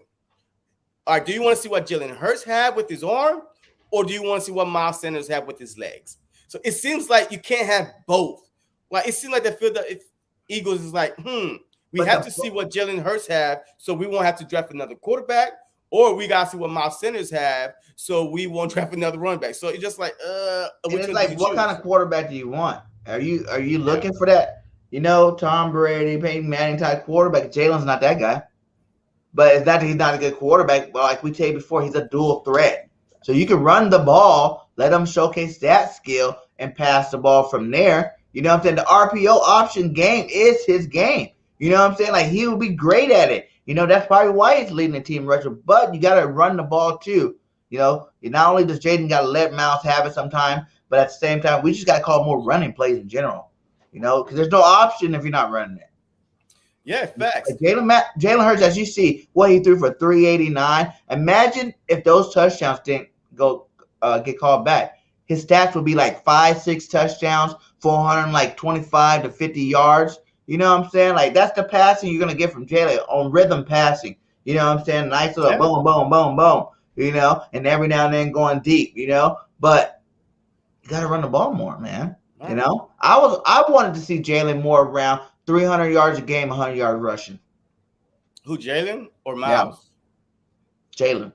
All right, do you want to see what Jalen Hurts had with his arm, or do you want to see what Miles Sanders had with his legs? So it seems like you can't have both. Like it seems like the Philadelphia Eagles is like, we have to see what Jalen Hurts have, so we won't have to draft another quarterback, or we gotta see what Miles Sanders have, so we won't draft another running back. So it's just like, it's like, what kind of quarterback do you want? Are you looking for that? You know, Tom Brady, Peyton Manning type quarterback. Jalen's not that guy, but it's not that he's not a good quarterback. But like we said before, he's a dual threat. So you can run the ball, let him showcase that skill, and pass the ball from there. You know what I'm saying? The RPO option game is his game. You know what I'm saying? Like, he will be great at it. You know, that's probably why he's leading the team rusher. But you got to run the ball too. You know, not only does Jaden got to let Miles have it sometime, but at the same time, we just got to call more running plays in general. You know, because there's no option if you're not running it. Yeah, facts. Like Jalen Hurts, as you see, what he threw for 389. Imagine if those touchdowns didn't get called back. His stats would be like 5-6 touchdowns, 425 to 50 yards. You know what I'm saying? Like, that's the passing you're gonna get from Jalen on rhythm passing. You know what I'm saying? Nice little boom, boom, boom, boom. You know, and every now and then going deep. You know, but you gotta run the ball more, man. You know, I wanted to see Jalen more around 300 yards a game, 100 yards rushing. Who, Jalen or Miles? Yeah. Jalen.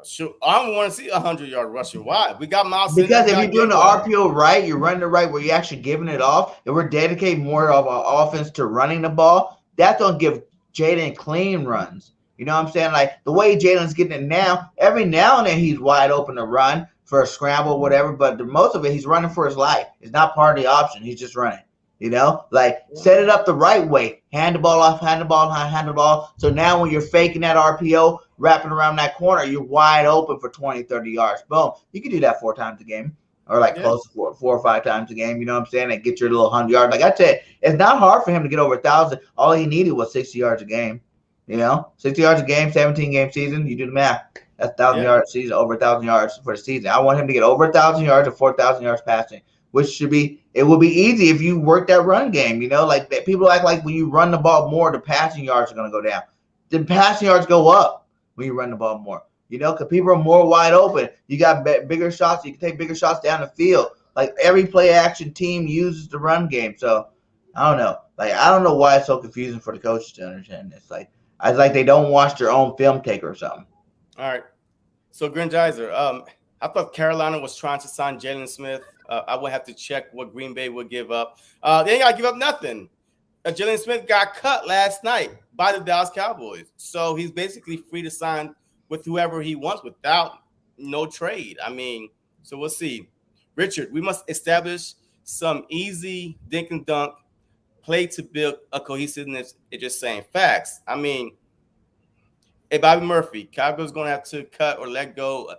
Sure, I don't want to see 100-yard rushing. Why? We got Miles. Because if you're doing the RPO right, you're running it right, where you're actually giving it off, and we're dedicating more of our offense to running the ball, that's going to give Jaden clean runs. You know what I'm saying? Like, the way Jaden's getting it now, every now and then he's wide open to run for a scramble, whatever, but most of it, he's running for his life. It's not part of the option. He's just running. You know, like, set it up the right way. Hand the ball off, hand the ball, hand the ball. So now when you're faking that RPO, wrapping around that corner, you're wide open for 20, 30 yards. Boom. You can do that 4 times a game, or like close to 4 or 5 times a game. You know what I'm saying? And get your little 100 yards. Like I said, it's not hard for him to get over 1,000. All he needed was 60 yards a game. You know, 60 yards a game, 17-game season. You do the math. That's 1,000 yards season, over 1,000 yards for the season. I want him to get over 1,000 yards or 4,000 yards passing, which should be, it will be easy if you work that run game. You know, like people act like when you run the ball more, the passing yards are going to go down. The passing yards go up when you run the ball more, you know, because people are more wide open. You got bigger shots. You can take bigger shots down the field. Like, every play action team uses the run game. So I don't know. Like, I don't know why it's so confusing for the coaches to understand this. Like, it's like they don't watch their own film taker or something. All right. So, Grandizer, I thought Carolina was trying to sign Jalen Smith. I would have to check what Green Bay would give up. They ain't got to give up nothing. Jalen Smith got cut last night by the Dallas Cowboys. So he's basically free to sign with whoever he wants without no trade. I mean, so we'll see. Richard, we must establish some easy dink and dunk play to build a cohesiveness. It's just saying facts. I mean, hey, Bobby Murphy, Cowboys going to have to cut or let go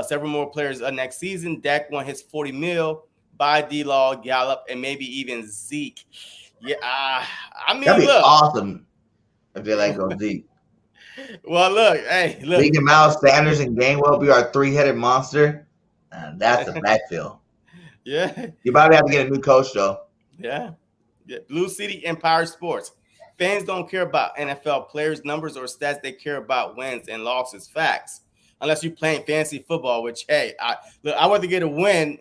several more players next season. Dak won his $40 million. Buy D-Law, Gallup, and maybe even Zeke. Yeah, I mean, that'd be look, awesome if they let go Zeke. Well, look, Zeke and Miles Sanders and Gainwell be our 3-headed monster. That's a backfield. Yeah. You probably have to get a new coach though. Yeah. Yeah. Blue City Empire Sports. Fans don't care about NFL players' numbers or stats. They care about wins and losses, facts. Unless you're playing fantasy football, which, hey, I want to get a win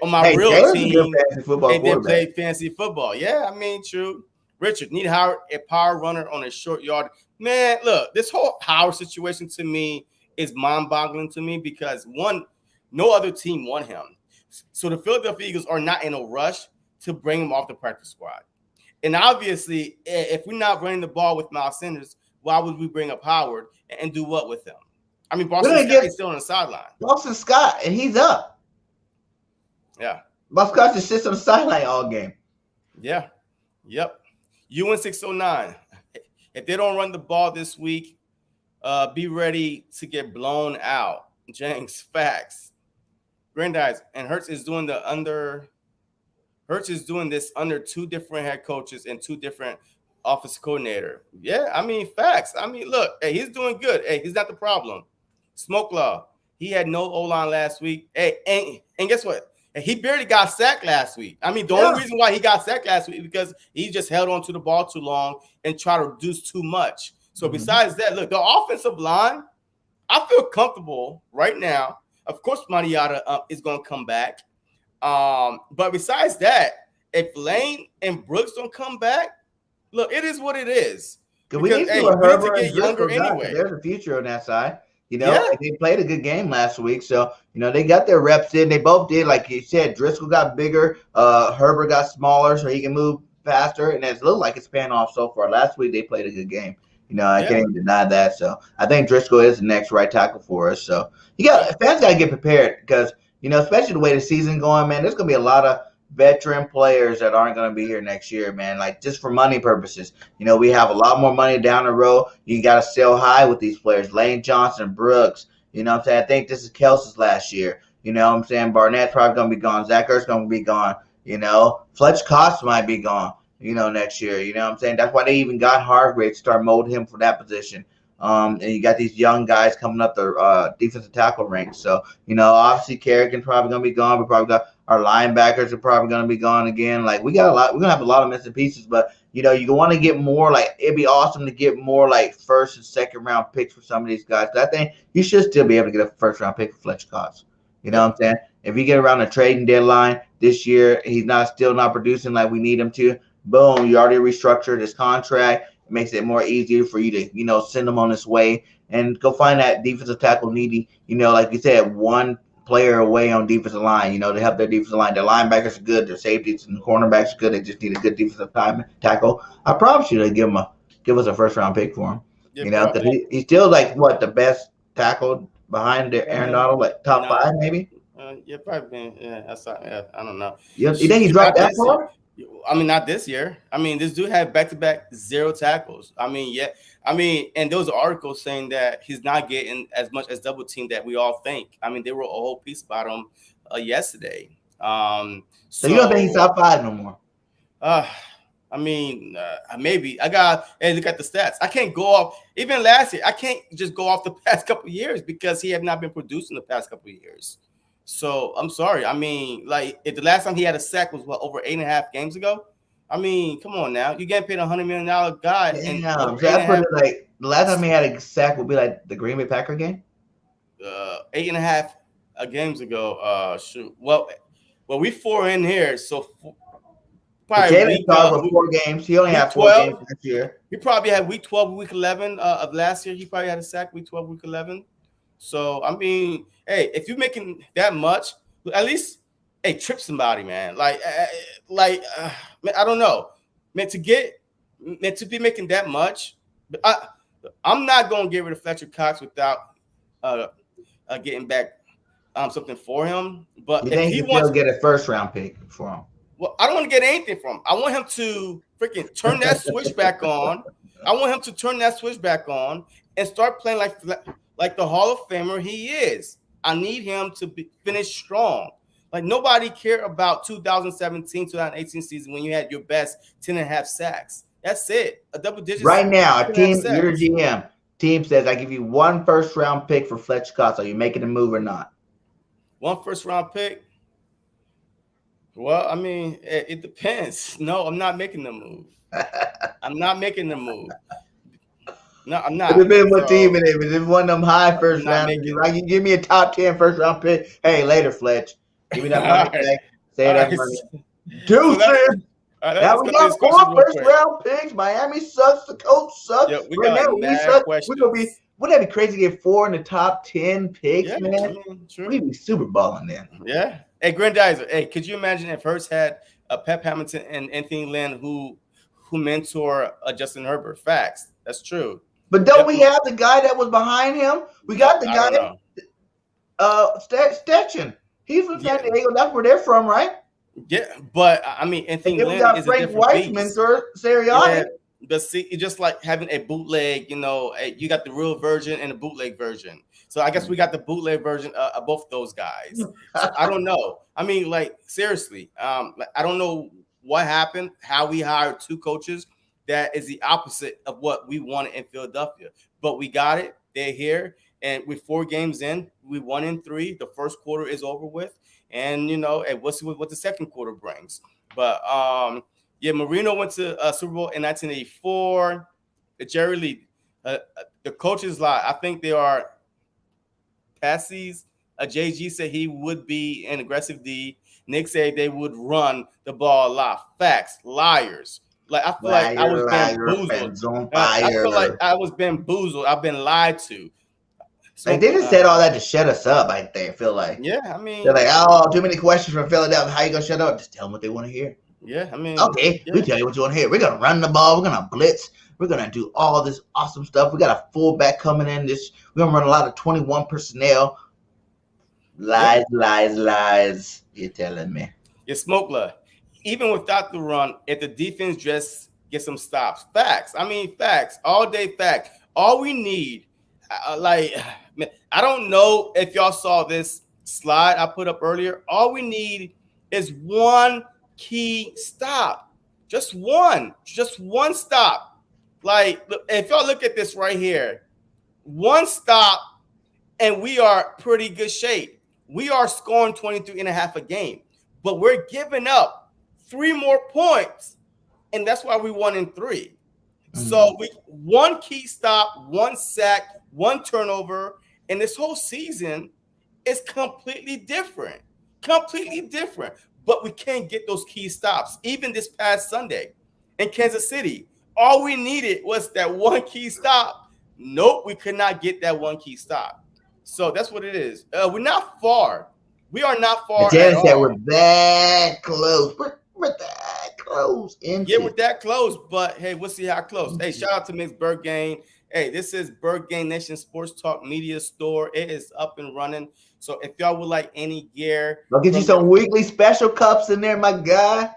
on my Hey, real Taylor's a good team. fantasy football They did quarterback. play fantasy football. Yeah, I mean, true. Richard, need Howard a power runner on a short yard. Man, look, this whole Howard situation to me is mind-boggling to me because, one, no other team won him. So the Philadelphia Eagles are not in a rush to bring him off the practice squad. And obviously, if we're not running the ball with Miles Sanders, why would we bring up Howard and do what with him? I mean, Boston Scott is still on the sideline. Boston Scott, and he's up. Yeah. Boston Scott just sits on the sideline all game. Yeah. Yep. UN 609. If they don't run the ball this week, be ready to get blown out. Jenks, facts. Grandize, and Hurts is doing this under two different head coaches and two different office coordinator. Yeah, I mean, facts. I mean, look, hey, he's doing good. Hey, he's not the problem. Smoke Law, he had no O-line last week. Hey, and guess what? He barely got sacked last week. I mean, the only reason why he got sacked last week is because he just held on to the ball too long and tried to reduce too much. So besides that, look, the offensive line, I feel comfortable right now. Of course, Mariota is going to come back. But besides that, if Lane and Brooks don't come back, look, it is what it is. Because we need to get younger anyway. There's a future on that side. You know, they played a good game last week. So, you know, they got their reps in. They both did. Like you said, Driscoll got bigger. Herbert got smaller so he can move faster. And it's looked like it's paying off so far. Last week, they played a good game. You know, I can't even deny that. So, I think Driscoll is the next right tackle for us. So, fans got to get prepared because, you know, especially the way the season going, man, there's going to be a lot of veteran players that aren't going to be here next year, man, like just for money purposes. You know, we have a lot more money down the road. You got to sell high with these players. Lane Johnson, Brooks, you know what I'm saying? I think this is Kelsey's last year. You know what I'm saying? Barnett's probably going to be gone. Zach Ertz's going to be gone. You know, Fletch Cox might be gone, you know, next year. You know what I'm saying? That's why they even got Hargrave to start molding him for that position. And you got these young guys coming up the defensive tackle ranks. So, you know, obviously Kerrigan probably going to be gone. We probably got our linebackers are probably going to be gone again. Like, we got a lot. We're going to have a lot of missing pieces. But, you know, you want to get more, like, it'd be awesome to get more, like, first and second round picks for some of these guys. I think you should still be able to get a first round pick for Fletch Cox. You know what I'm saying? If you get around the trading deadline this year, he's still not producing like we need him to. Boom, you already restructured his contract. It makes it more easier for you to, you know, send him on his way and go find that defensive tackle needy, you know, like you said, one player away on defensive line, you know, to help their defensive line. Their linebackers are good, their safeties and cornerbacks are good. They just need a good defensive tackle. I promise you to give us a first round pick for him. Yeah, you know, because he's still like the best tackle behind Aaron Donald, like top 5 maybe. Probably. Yeah, I don't know. You think he dropped that far? I mean, not this year. I mean, this dude had back-to-back 0 tackles. I mean, and there was articles saying that he's not getting as much as double team that we all think. I mean, they wrote a whole piece about him yesterday. So you don't think he's top 5 no more? I mean, maybe. Look at the stats. I can't go off. Even last year, I can't just go off the past couple of years because he have not been producing the past couple of years. So I'm sorry. I mean, like, if the last time he had a sack was over 8.5 games ago. I mean, come on now. You getting paid $100 million guy. Yeah, so that's what like the last time he had a sack would be like the Green Bay Packer game. 8.5 games ago. Shoot. Well, we 4 in here, so probably 4 games. He only had 4 games this year. He probably had week 12, week 11 of last year. He probably had a sack week 12, week 11. So, I mean, hey, if you're making that much, at least, hey, trip somebody, man. Like, man, I don't know. Man, to be making that much, I'm not going to get rid of Fletcher Cox without getting back something for him. But you think he wants to get a first round pick for him? Well, I don't want to get anything from him. I want him to freaking turn that switch back on. I want him to turn that switch back on and start playing like the Hall of Famer he is. I need him to finish strong. Like, nobody cared about 2017, 2018 season when you had your best 10.5 sacks. That's it. A double digit. Right now, a team, your GM team says, I give you 1 first round pick for Fletcher Cox. Are you making a move or not? 1 first round pick? Well, I mean, it depends. No, I'm not making the move. I'm not making the move. No, I'm It not. depends what team So it is. If it's one of them high I'm first not rounders, making. like you give me a top 10 first round pick. Hey, later, Fletch. Give me All that money right, back. Say all that right. money. So Deuces. Now let's we go through got these four questions real first quick. round picks. Miami sucks. The coach sucks. Yeah, we Right got now like we mad suck. We're gonna be. questions. Wouldn't that be crazy to get 4 in the top 10 picks, Yeah, I man? mean, true. We'd be super balling then. Yeah. Hey, Grandizer. Hey, could you imagine if Hurts had Pep Hamilton and Anthony Lynn who mentor Justin Herbert? Facts. That's true. But don't we Definitely. have the guy that was behind him? We got the I guy, don't know. Stetchen. He's from Yeah, San Diego. That's where they're from, right? yeah, but I mean, And Anthony then we Lynn got is a Frank different Weissman, beast. or Yeah, Sirianni. but see, it's just like having a bootleg. You got the real version and a bootleg version. So I guess we got the bootleg version of both those guys. So I don't know. I mean, like seriously, like, I don't know what happened, how we hired two coaches that is the opposite of what we wanted in Philadelphia. But we got it. They're here, and with 4 games in, we won in 3. The first quarter is over with, and and we'll see what the second quarter brings. But yeah, Marino went to Super Bowl in 1984. Jerry Lee, the coaches lie. I think they are passies. JG said he would be an aggressive D. Nick said they would run the ball a lot. Facts, liars. Like I feel like I was Liar, bamboozled. fans on I fire. feel like I was bamboozled. I've been lied to. Like So they just said all that to shut us up. I feel like yeah, I mean, they're like, oh, too many questions from Philadelphia. How you gonna shut up? Just tell them what they want to hear. yeah, I mean, Okay, yeah. we tell you what you want to hear. We're gonna run the ball. We're gonna blitz. We're gonna do all this awesome stuff. We got a fullback coming in. We're gonna run a lot of 21 personnel. Lies, lies. You're telling me. Your Smokler, even without the run, if the defense just get some stops, facts. I mean, facts, all day fact. All we need, man, I don't know if y'all saw this slide I put up earlier. All we need is one key stop, just one stop. Like, if y'all look at this right here, one stop, and we are pretty good shape. We are scoring 23 and a half a game, but we're giving up 3 more points, and that's why we won in 3. So one key stop, one sack, one turnover, and this whole season is completely different. Completely different. But we can't get those key stops. Even this past Sunday in Kansas City, all we needed was that one key stop. Nope, we could not get that one key stop. So that's what it is. We're not far. We are not far at Janice said all. we're that close. We're that close. Yeah, we're that close, but hey, we'll see how close. Hey, shout out to Miss Berggain. Hey, this is Berggain Nation Sports Talk Media Store. It is up and running. So if y'all would like any gear, I'll get you some weekly special cups in there, my guy.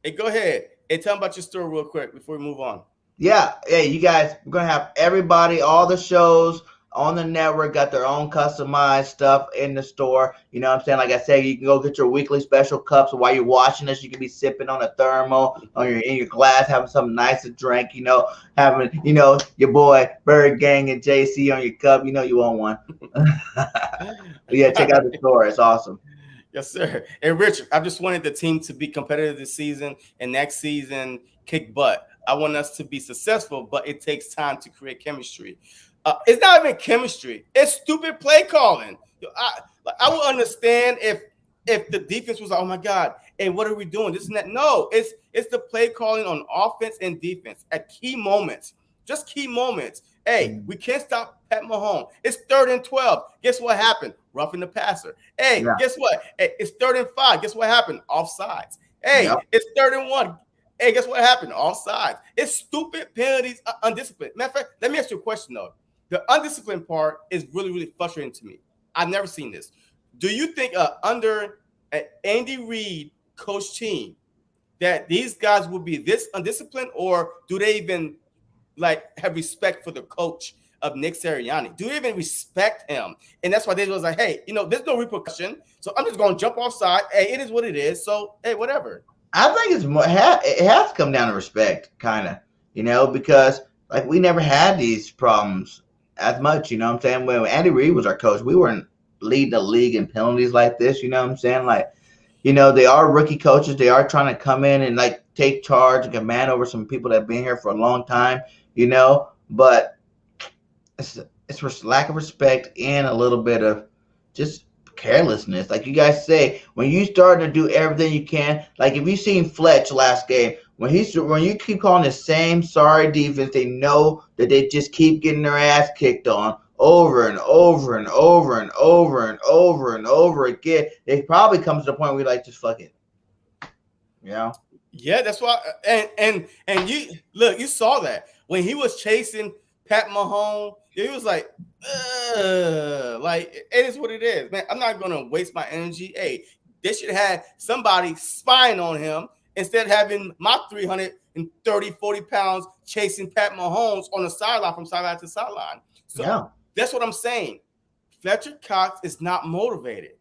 hey, go ahead. Hey, tell them about your store real quick before we move on. Yeah. Hey, you guys, we're going to have everybody, all the shows on the network got their own customized stuff in the store. You know what I'm saying? Like I said, you can go get your weekly special cups. While you're watching us, you can be sipping on a thermal in your glass, having something nice to drink, having, your boy Bird Gang and JC on your cup. You know you want one. But yeah, check out the store. It's awesome. Yes, sir. And Richard, I just wanted the team to be competitive this season and next season kick butt. I want us to be successful, but it takes time to create chemistry. It's not even chemistry. It's stupid play calling. I would understand if the defense was like, oh my God, hey, what are we doing? This and that. No, it's the play calling on offense and defense at key moments. Just key moments. Hey, we can't stop Pat Mahomes. It's 3rd and 12. Guess what happened? Roughing the passer. Hey, guess what? Hey, it's 3rd and 5. Guess what happened? Offsides. Hey, it's 3rd and 1. Hey, guess what happened? Offsides. It's stupid penalties, undisciplined. Matter of fact, let me ask you a question though. The undisciplined part is really, really frustrating to me. I've never seen this. Do you think under an Andy Reid coach team that these guys will be this undisciplined, or do they even have respect for the coach of Nick Sirianni? Do they even respect him? And that's why they was like, hey, there's no repercussion, so I'm just going to jump offside. Hey, it is what it is. So, hey, whatever. I think it's more. It has to come down to respect, kind of, because we never had these problems as much. You know what I'm saying? When Andy Reid was our coach, we weren't leading the league in penalties like this. You know what I'm saying? They are rookie coaches. They are trying to come in and like take charge and command over some people that have been here for a long time. But it's lack of respect and a little bit of just carelessness. Like you guys say, when you start to do everything you can, like if you seen Fletch last game, when you keep calling the same sorry defense, they know that they just keep getting their ass kicked on over and over and over and over and over and over again. It probably comes to the point where we like just fuck it. Yeah, that's why. And you look, you saw that when he was chasing Pat Mahomes, he was like it is what it is, man. I'm not gonna waste my energy. Hey, they should have somebody spying on him instead of having my 330, 40 pounds chasing Pat Mahomes on the sideline from sideline to sideline. So that's what I'm saying. Fletcher Cox is not motivated.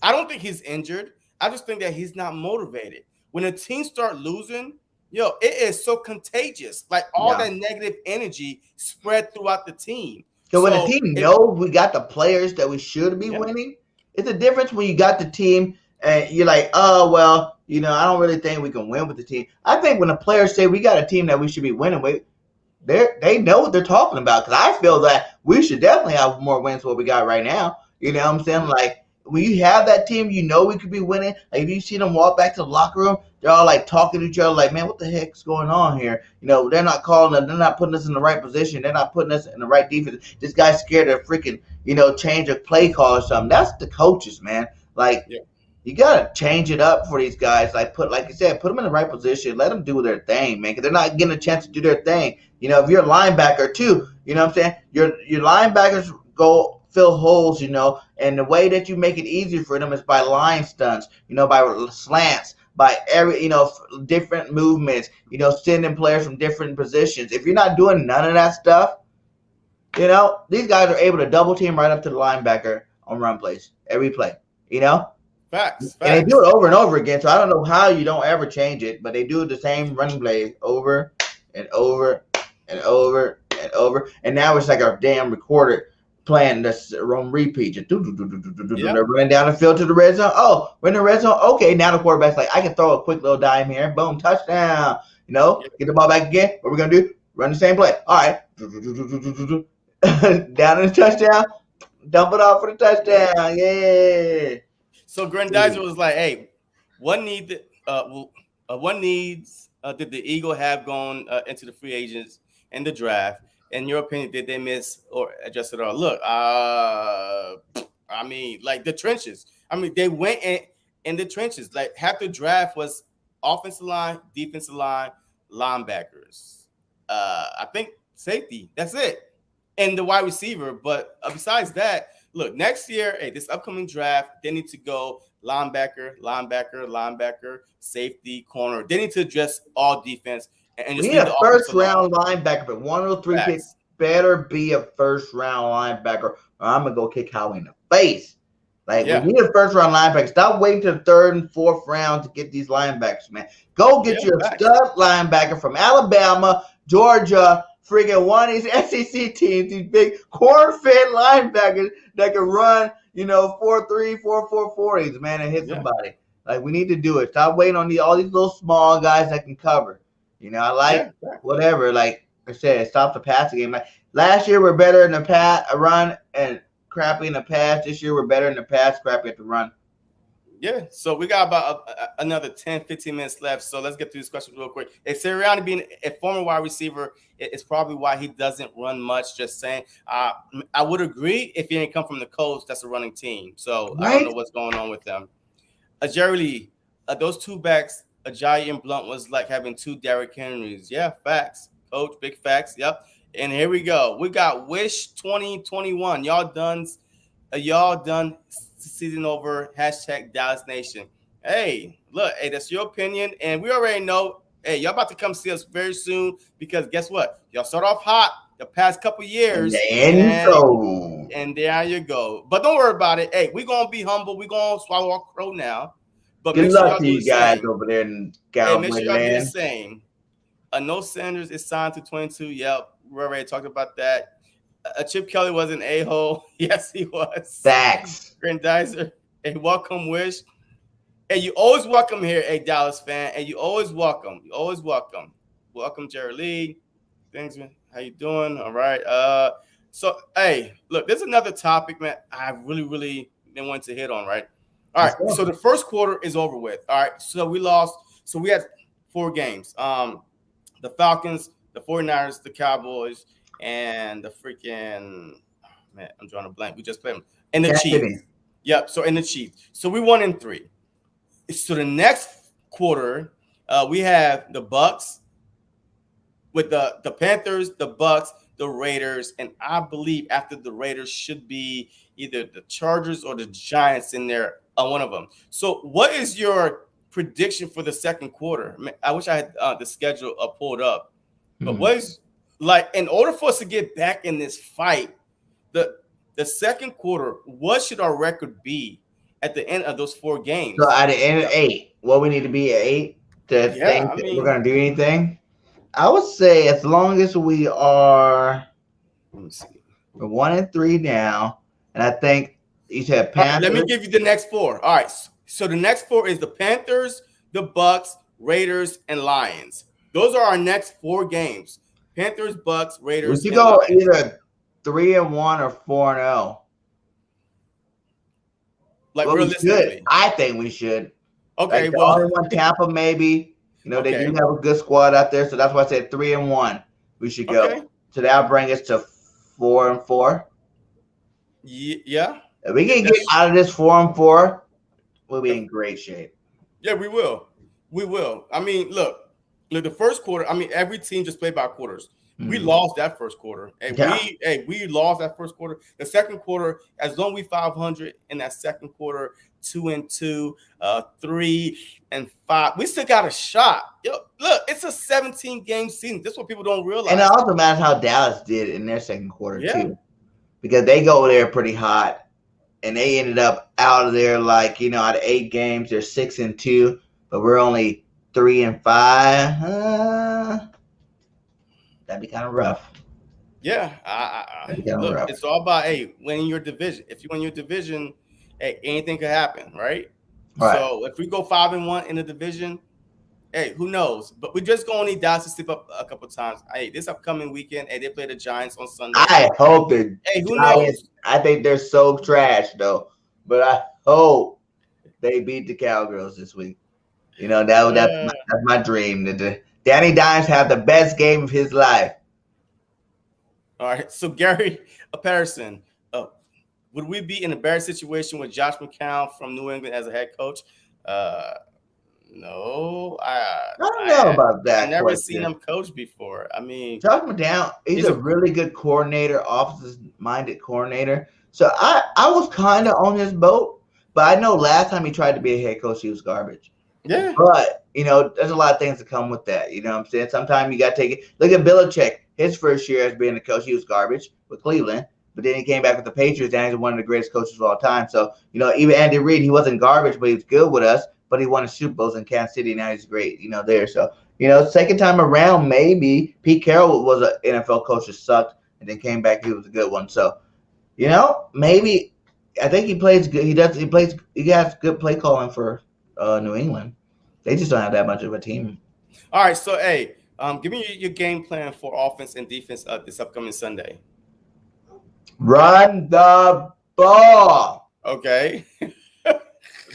I don't think he's injured. I just think that he's not motivated. When a team start losing, it is so contagious. Like all that negative energy spread throughout the team. So when a team knows we got the players that we should be winning, it's a difference when you got the team and you're like, oh, well, I don't really think we can win with the team. I think when the players say we got a team that we should be winning with, they know what they're talking about, because I feel that we should definitely have more wins than what we got right now. You know what I'm saying? Like, when you have that team, we could be winning. Like, if you see them walk back to the locker room, they're all like talking to each other, like, man, what the heck's going on here? They're not calling us, they're not putting us in the right position, they're not putting us in the right defense. This guy's scared to freaking, change a play call or something. That's the coaches, man. Like, you gotta change it up for these guys. Like you said, put them in the right position, let them do their thing, man, because they're not getting a chance to do their thing. If you're a linebacker too, you know what I'm saying? Your linebackers go fill holes, and the way that you make it easier for them is by line stunts, by slants, by every, different movements, sending players from different positions. If you're not doing none of that stuff, these guys are able to double team right up to the linebacker on run plays, every play, Facts. And they do it over and over again, so I don't know how you don't ever change it, but they do the same running play over and over and over and over, and now it's like a damn recorder playing this on repeat. They're running down the field to the red zone. Oh, we're in the red zone. Okay, now the quarterback's like, I can throw a quick little dime here. Boom, touchdown. Get the ball back again. What we're going to do? Run the same play. All right. Down in the touchdown. Dump it off for the touchdown. Yeah. So Grandizer was like, hey, what needs did the Eagle have going into the free agents in the draft? In your opinion, did they miss or adjust it all? Look, like the trenches. They went in the trenches. Like half the draft was offensive line, defensive line, linebackers. I think safety. That's it. And the wide receiver. But besides that, look, next year, this upcoming draft, they need to go linebacker, safety, corner. They need to address all defense. And we need a first-round linebacker, but one of those three picks better be a first-round linebacker, or I'm going to go kick Howie in the face. Like, we need a first-round linebacker. Stop waiting to the third and fourth round to get these linebackers, man. Go get your stud linebacker from Alabama, Georgia, friggin' one of these SEC teams, these big corn-fed linebackers that can run, 4.3, 4.4 40s, man, and hit somebody. Like, we need to do it. Stop waiting on all these little small guys that can cover. I like whatever. Like I said, stop the passing game. Like last year, we're better in the run and crappy in the pass. This year, we're better in the pass, crappy at the run. Yeah. So we got about another 10, 15 minutes left. So let's get through this question real quick. If Sirianni being a former wide receiver, it's probably why he doesn't run much. Just saying. I would agree if he didn't come from the coach that's a running team. So I don't know what's going on with them. Jerry Lee, those two backs. Ajayi and Blunt was like having two Derrick Henrys. Yeah, facts. Coach, big facts. Yep. And here we go. We got Wish 2021. Y'all done season over. # Dallas Nation. Hey, look, that's your opinion. And we already know, y'all about to come see us very soon because guess what? Y'all start off hot the past couple years. And there you go. But don't worry about it. Hey, we're going to be humble. We're going to swallow our crow now. But good luck to you guys over there in Cowboy make sure y'all do the same. No Sanders is signed to 22. Yep, we already talked about that. Chip Kelly was an a-hole. Yes, he was. Facts. Grandizer, a welcome wish. Hey, you always welcome here, a Dallas fan, and you always welcome. You always welcome. Welcome, Jerry Lee. Things, man. How you doing? All right. So hey, look, there's another topic, man. I really didn't want to hit on, right? All right. Let's go. So the first quarter is over with. All right. So we lost. So we had 4 games. The Falcons, the 49ers, the Cowboys, and the freaking man, I'm drawing a blank. We just played them. And the Kansas Chiefs. City. Yep. So in the Chiefs. So we won in 3. So the next quarter, we have the Bucks with the Panthers, the Bucks, the Raiders, and I believe after the Raiders should be either the Chargers or the Giants in there, one of them. So what is your prediction for the second quarter? I wish I had the schedule pulled up, but what is like in order for us to get back in this fight, the second quarter, what should our record be at the end of those 4 games? So at the end of 8, what we need to be at 8 to think that we're going to do anything? I would say as long as we are, let me see. We're 1-3 now, and I think you said Panthers. Let me give you the next 4. All right. So the next 4 is the Panthers, the Bucks, Raiders, and Lions. Those are our next 4 games. Panthers, Bucks, Raiders. We should go either 3-1 or 4-0. Like realistically, I think we should. Okay, like only one Tampa maybe. You know, they do have a good squad out there, so that's why I said 3-1. We should go. Okay. So that'll bring us to 4-4. Yeah. If we can get out of this 4-4, we'll be in great shape. Yeah, we will. We will. I mean, look, the first quarter. I mean, every team just played by quarters. We lost that first quarter. We lost that first quarter. The second quarter, as long as we 500 in that second quarter, 2-2, 3-5, we still got a shot. Yo, look, it's a 17-game season. This is what people don't realize. And it also matters how Dallas did in their second quarter too, because they go there pretty hot, and they ended up out of there like out of 8 games, they're 6-2, but we're only 3-5. That'd be kind of rough. Yeah, look, rough. It's all about winning your division. If you win your division, anything could happen, right? So if we go 5-1 in the division, who knows? But we just gonna need Dallas to slip up a couple times. This upcoming weekend, they play the Giants on Sunday. I hope the who knows? I think they're so trash though, but I hope they beat the Cowgirls this week. That's my dream. Danny Dimes have the best game of his life. All right. So Gary Patterson, would we be in a better situation with Josh McCown from New England as a head coach? No. I don't know about that. I've never seen him coach before. I mean, Josh McCown, he's a really good coordinator, offensive-minded coordinator. So I was kind of on his boat, but I know last time he tried to be a head coach, he was garbage. Yeah. But, there's a lot of things that come with that. You know what I'm saying? Sometimes you got to take it. Look at Belichick. His first year as being a coach, he was garbage with Cleveland. But then he came back with the Patriots, and he's one of the greatest coaches of all time. So, even Andy Reid, he wasn't garbage, but he was good with us. But he won a Super Bowls in Kansas City, and now he's great, there. So, second time around, maybe. Pete Carroll was an NFL coach that sucked, and then came back. He was a good one. So, maybe. I think he plays good. He has good play calling for New England. They just don't have that much of a team. All right, so give me your game plan for offense and defense this upcoming Sunday. Run the ball. Okay. The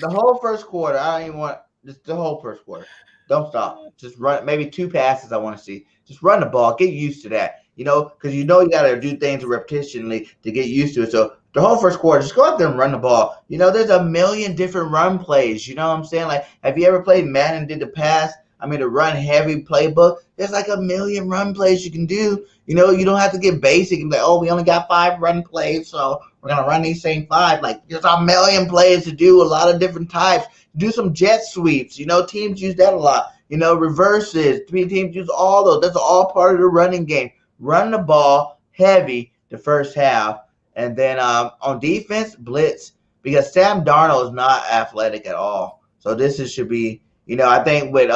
whole first quarter. I don't even want just the whole first quarter. Don't stop. Just run. Maybe 2 passes I want to see. Just run the ball. Get used to that. Because you got to do things repetitionally to get used to it. So the whole first quarter, just go out there and run the ball. There's a million different run plays. You know what I'm saying? Like, have you ever played Madden and did the pass? The run heavy playbook. There's like a million run plays you can do. You don't have to get basic and be like, we only got 5 run plays, so we're going to run these same 5. Like, there's a million plays to do, a lot of different types. Do some jet sweeps. Teams use that a lot. Reverses. 3 teams use all those. That's all part of the running game. Run the ball heavy the first half. And then on defense, blitz. Because Sam Darnold is not athletic at all. So this should be, I think with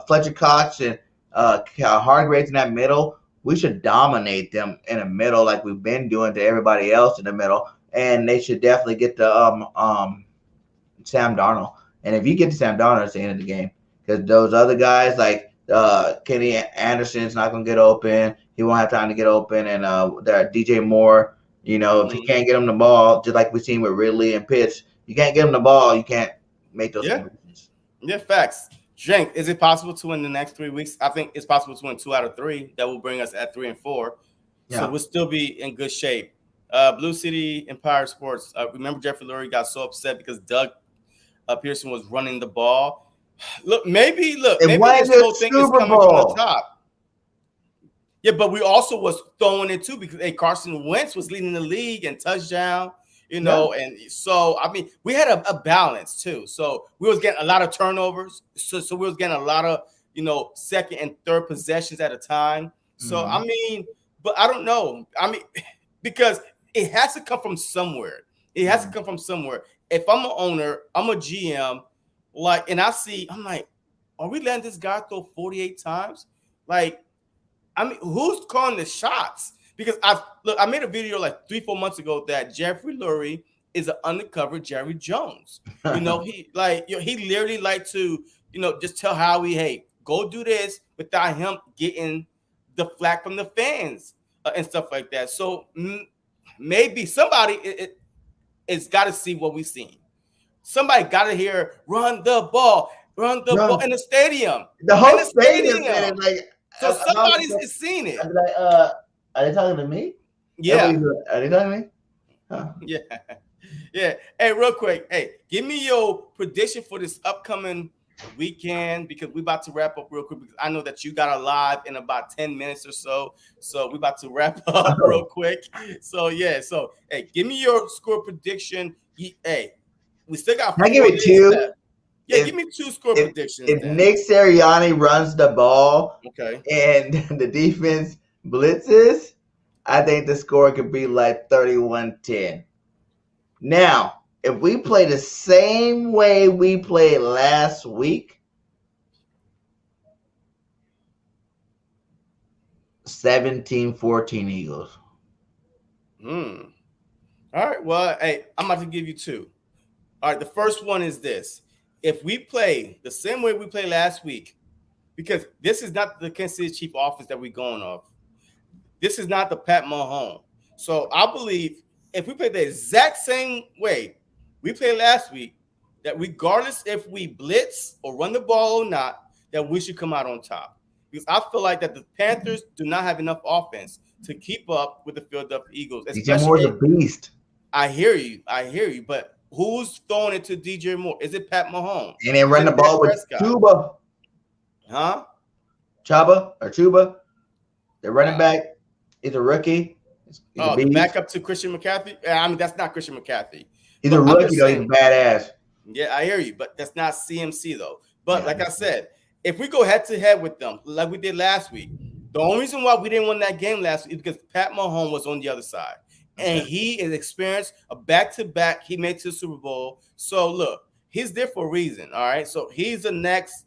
Fletcher Cox and Hargraves in that middle, we should dominate them in the middle like we've been doing to everybody else in the middle. And they should definitely get the Sam Darnold. And if you get to Sam Darnold, it's the end of the game because those other guys like Kenny Anderson's not gonna get open. He won't have time to get open, and that DJ Moore. If he can't get him the ball, just like we've seen with Ridley and Pitts, you can't get him the ball, you can't make those conversions. Yeah, facts. Jenk, is it possible to win the next 3 weeks? I think it's possible to win 2 out of 3. That will bring us at 3 and 4. Yeah. So we'll still be in good shape. Blue City Empire Sports. Remember Jeffrey Lurie got so upset because Doug Pearson was running the ball. Maybe this whole thing is coming from the top. Yeah, but we also was throwing it too because Carson Wentz was leading the league in touchdown, and so I mean we had a balance too. So we was getting a lot of turnovers. So we was getting a lot of second and third possessions at a time. So I mean, but I don't know. I mean, because it has to come from somewhere. It has to come from somewhere. If I'm an owner, I'm a GM, and I'm like, are we letting this guy throw 48 times? I mean, who's calling the shots? Because I made a video like 3-4 months ago that Jeffrey Lurie is an undercover Jerry Jones. He literally like to just tell Howie, hey, go do this without him getting the flack from the fans and stuff like that. So maybe somebody it's got to see what we've seen. Somebody got to hear run the ball in the stadium. The whole stadium. So somebody's seen it. I'd be like, are they talking to me? Yeah. Are they talking to me? Huh. Yeah. Yeah. Hey, real quick. Hey, give me your prediction for this upcoming weekend because we're about to wrap up real quick because I know that you got a live in about 10 minutes or so. So we're about to wrap up real quick. So, yeah. So, hey, give me your score prediction. Hey, we still got 4 I give it 2. left. Yeah, give me 2 score predictions. If Nick Sirianni runs the ball and the defense blitzes, I think the score could be like 31-10. Now, if we play the same way we played last week, 17-14 Eagles. All right, well, hey, I'm about to give you 2. All right, the first one is this. If we play the same way we played last week, because this is not the Kansas City Chiefs offense that we're going off. This is not the Pat Mahomes. So I believe if we play the exact same way we played last week, that regardless if we blitz or run the ball or not, that we should come out on top. Because I feel like that the Panthers do not have enough offense to keep up with the Philadelphia Eagles. DJ Moore's a beast. I hear you, but who's throwing it to DJ Moore? Is it Pat Mahomes? And they run the ball with Chuba. Huh? Chuba. The running back is a rookie. The backup to Christian McCaffrey? I mean, that's not Christian McCaffrey. He's a rookie, though. He's badass. Yeah, I hear you, but that's not CMC, though. But like I said, if we go head-to-head with them like we did last week, the only reason why we didn't win that game last week is because Pat Mahomes was on the other side. And he is experienced a back-to-back. He made it to the Super Bowl. So, look, he's there for a reason, all right? So, he's the next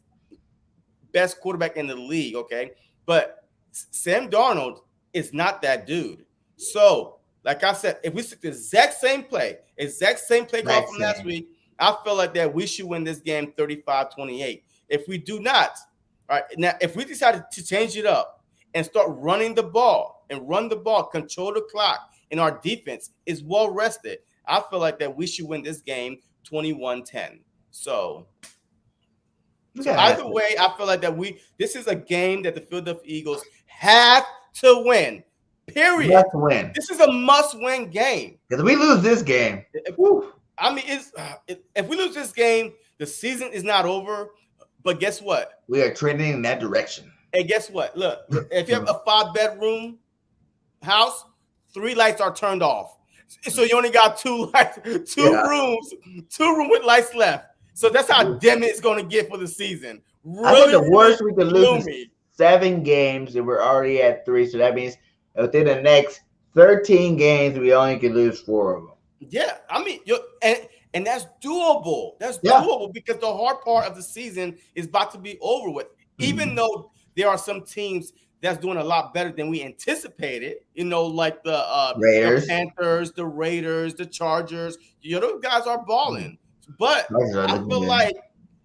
best quarterback in the league, okay? But Sam Darnold is not that dude. So, like I said, if we stick the exact same play call from last week, I feel like that we should win this game 35-28. If we do not, all right, now, if we decided to change it up and start running the ball control the clock, and our defense is well rested, I feel like that we should win this game 21-10. So either way, I feel like that this is a game that the Philadelphia Eagles have to win. Period. Must win. This is a must-win game. Because we lose this game. If we lose this game, the season is not over. But guess what? We are trending in that direction. And guess what? Look, if you have a 5-bedroom house, 3 lights are turned off. So you only got 2 lights, rooms with lights left. So that's how dim it's going to get for the season. Really, I think the worst we could lose is 7 games, and we're already at 3. So that means within the next 13 games, we only can lose 4 of them. Yeah, I mean, and that's doable. That's doable because the hard part of the season is about to be over with. Even though there are some teams that's doing a lot better than we anticipated, like the Raiders, the Panthers, the Raiders, the Chargers. Those guys are balling. But I feel like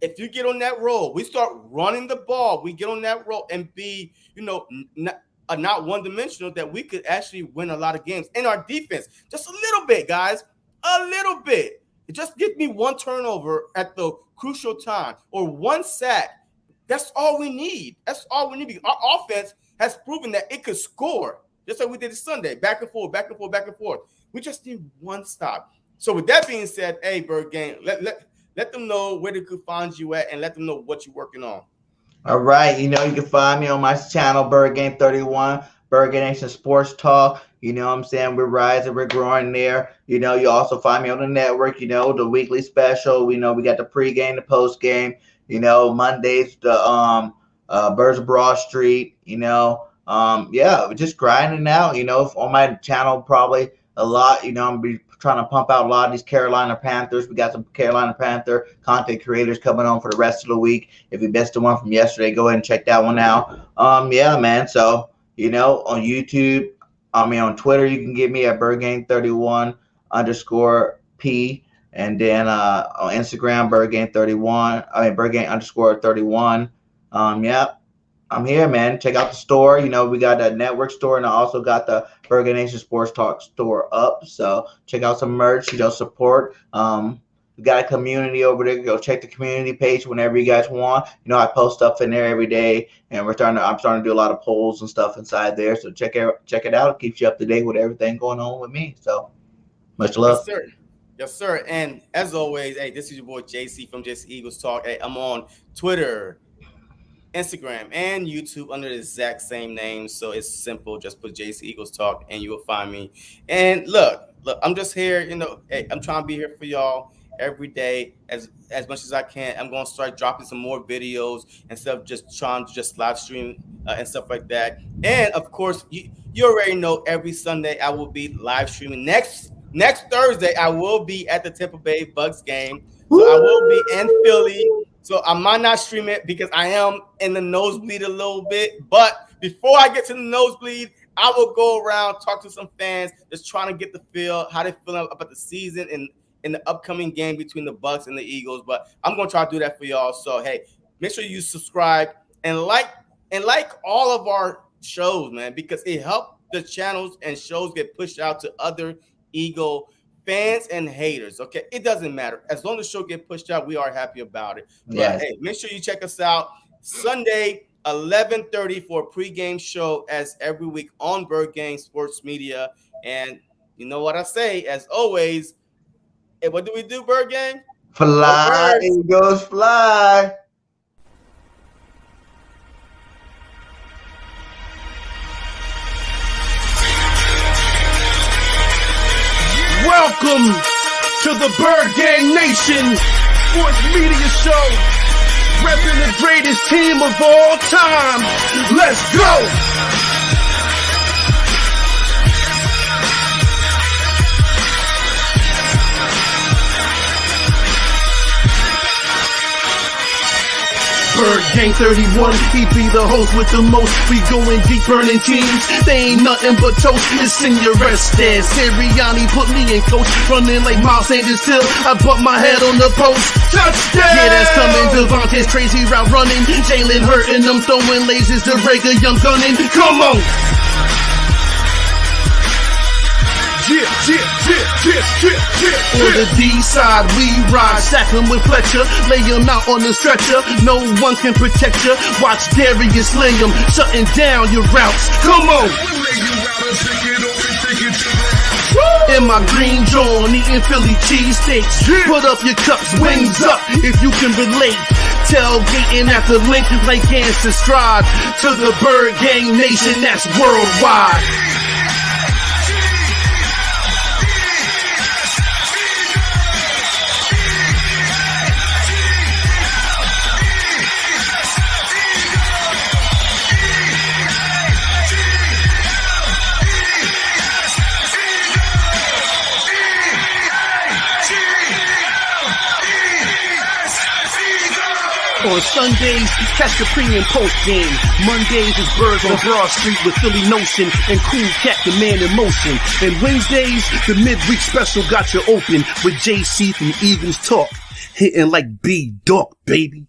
if you get on that roll, we start running the ball, we get on that roll and be, not one-dimensional, that we could actually win a lot of games. And our defense, just a little bit, guys, a little bit. It just gives me one turnover at the crucial time or one sack. That's all we need. That's all we need. Because our offense has proven that it could score, just like we did Sunday, back and forth, back and forth, back and forth. We just need one stop. So with that being said, hey, Bird Gang, let them know where they could find you at and let them know what you're working on. All right. You can find me on my channel, Bird Gang 31, Bird Gang Nation Sports Talk. You know what I'm saying? We're rising, we're growing there. You also find me on the network, the weekly special. We got the pregame, the postgame, Mondays, the Birds of Broad Street, we're just grinding out, on my channel probably a lot. I'm gonna be trying to pump out a lot of these Carolina Panthers. We got some Carolina Panther content creators coming on for the rest of the week. If you missed the one from yesterday, go ahead and check that one out. Yeah, man. So, on YouTube, on Twitter, you can get me at BirdGang31 _P. And then on Instagram, BirdGang31. BirdGang _31. Yeah. I'm here, man. Check out the store. We got a network store, and I also got the Bird Gang Nation Sports Talk store up. So check out some merch, support. We got a community over there. Go check the community page whenever you guys want. I post stuff in there every day, and I'm starting to do a lot of polls and stuff inside there. So check it out. It keeps you up to date with everything going on with me. So much love. Yes, sir. Yes, sir. And as always, hey, this is your boy JC from JC Eagles Talk. Hey, I'm on Twitter, Instagram, and YouTube under the exact same name. So it's simple. Just put JC Eagles Talk and you will find me. And look, I'm just here, hey, I'm trying to be here for y'all every day as much as I can. I'm going to start dropping some more videos instead of just trying to just live stream and stuff like that. And of course, you already know every Sunday I will be live streaming. Next Thursday, I will be at the Tampa Bay Bucks game. So I will be in Philly. So I might not stream it because I am in the nosebleed a little bit. But before I get to the nosebleed, I will go around, talk to some fans, just trying to get the feel, how they feel about the season and in the upcoming game between the Bucks and the Eagles. But I'm going to try to do that for y'all. So, hey, make sure you subscribe and like all of our shows, man, because it helps the channels and shows get pushed out to other Eagle fans and haters. Okay, it doesn't matter. As long as the show get pushed out, we are happy about it. But hey, make sure you check us out Sunday 11:30 for a pregame show as every week on Bird Gang Sports Media. And you know what I say, as always, hey, what do we do, Bird Gang? Fly, Eagles, fly. Welcome to the Bird Gang Nation Sports Media Show, repping the greatest team of all time. Let's go! Bird Gang 31, he be the host with the most. We going deep, burning teams. They ain't nothing but toast. It's Senor Estes. Sirianni put me in coach, running like Miles Sanders till I bump my head on the post. Touchdown! Yeah, that's coming. Devontae's crazy route running. Jalen hurting them, throwing lasers. The Rager Young gunning. Come on! On the D side, we ride, sack him with Fletcher, lay him out on the stretcher. No one can protect you. Watch Darius lay him, shutting down your routes. Come on! In my green John, eating Philly cheesesteaks. Put up your cups, wings up, if you can relate. Tailgating at the link like Gangsta Stride. To the Bird Gang Nation, that's worldwide. On Sundays, catch the pre and post game. Mondays is Birds on Broad Street with Philly Notion and Cool Cat, the man in motion. And Wednesdays, the midweek special got you open with JC from Eagles Talk. hitting like B Dog, baby.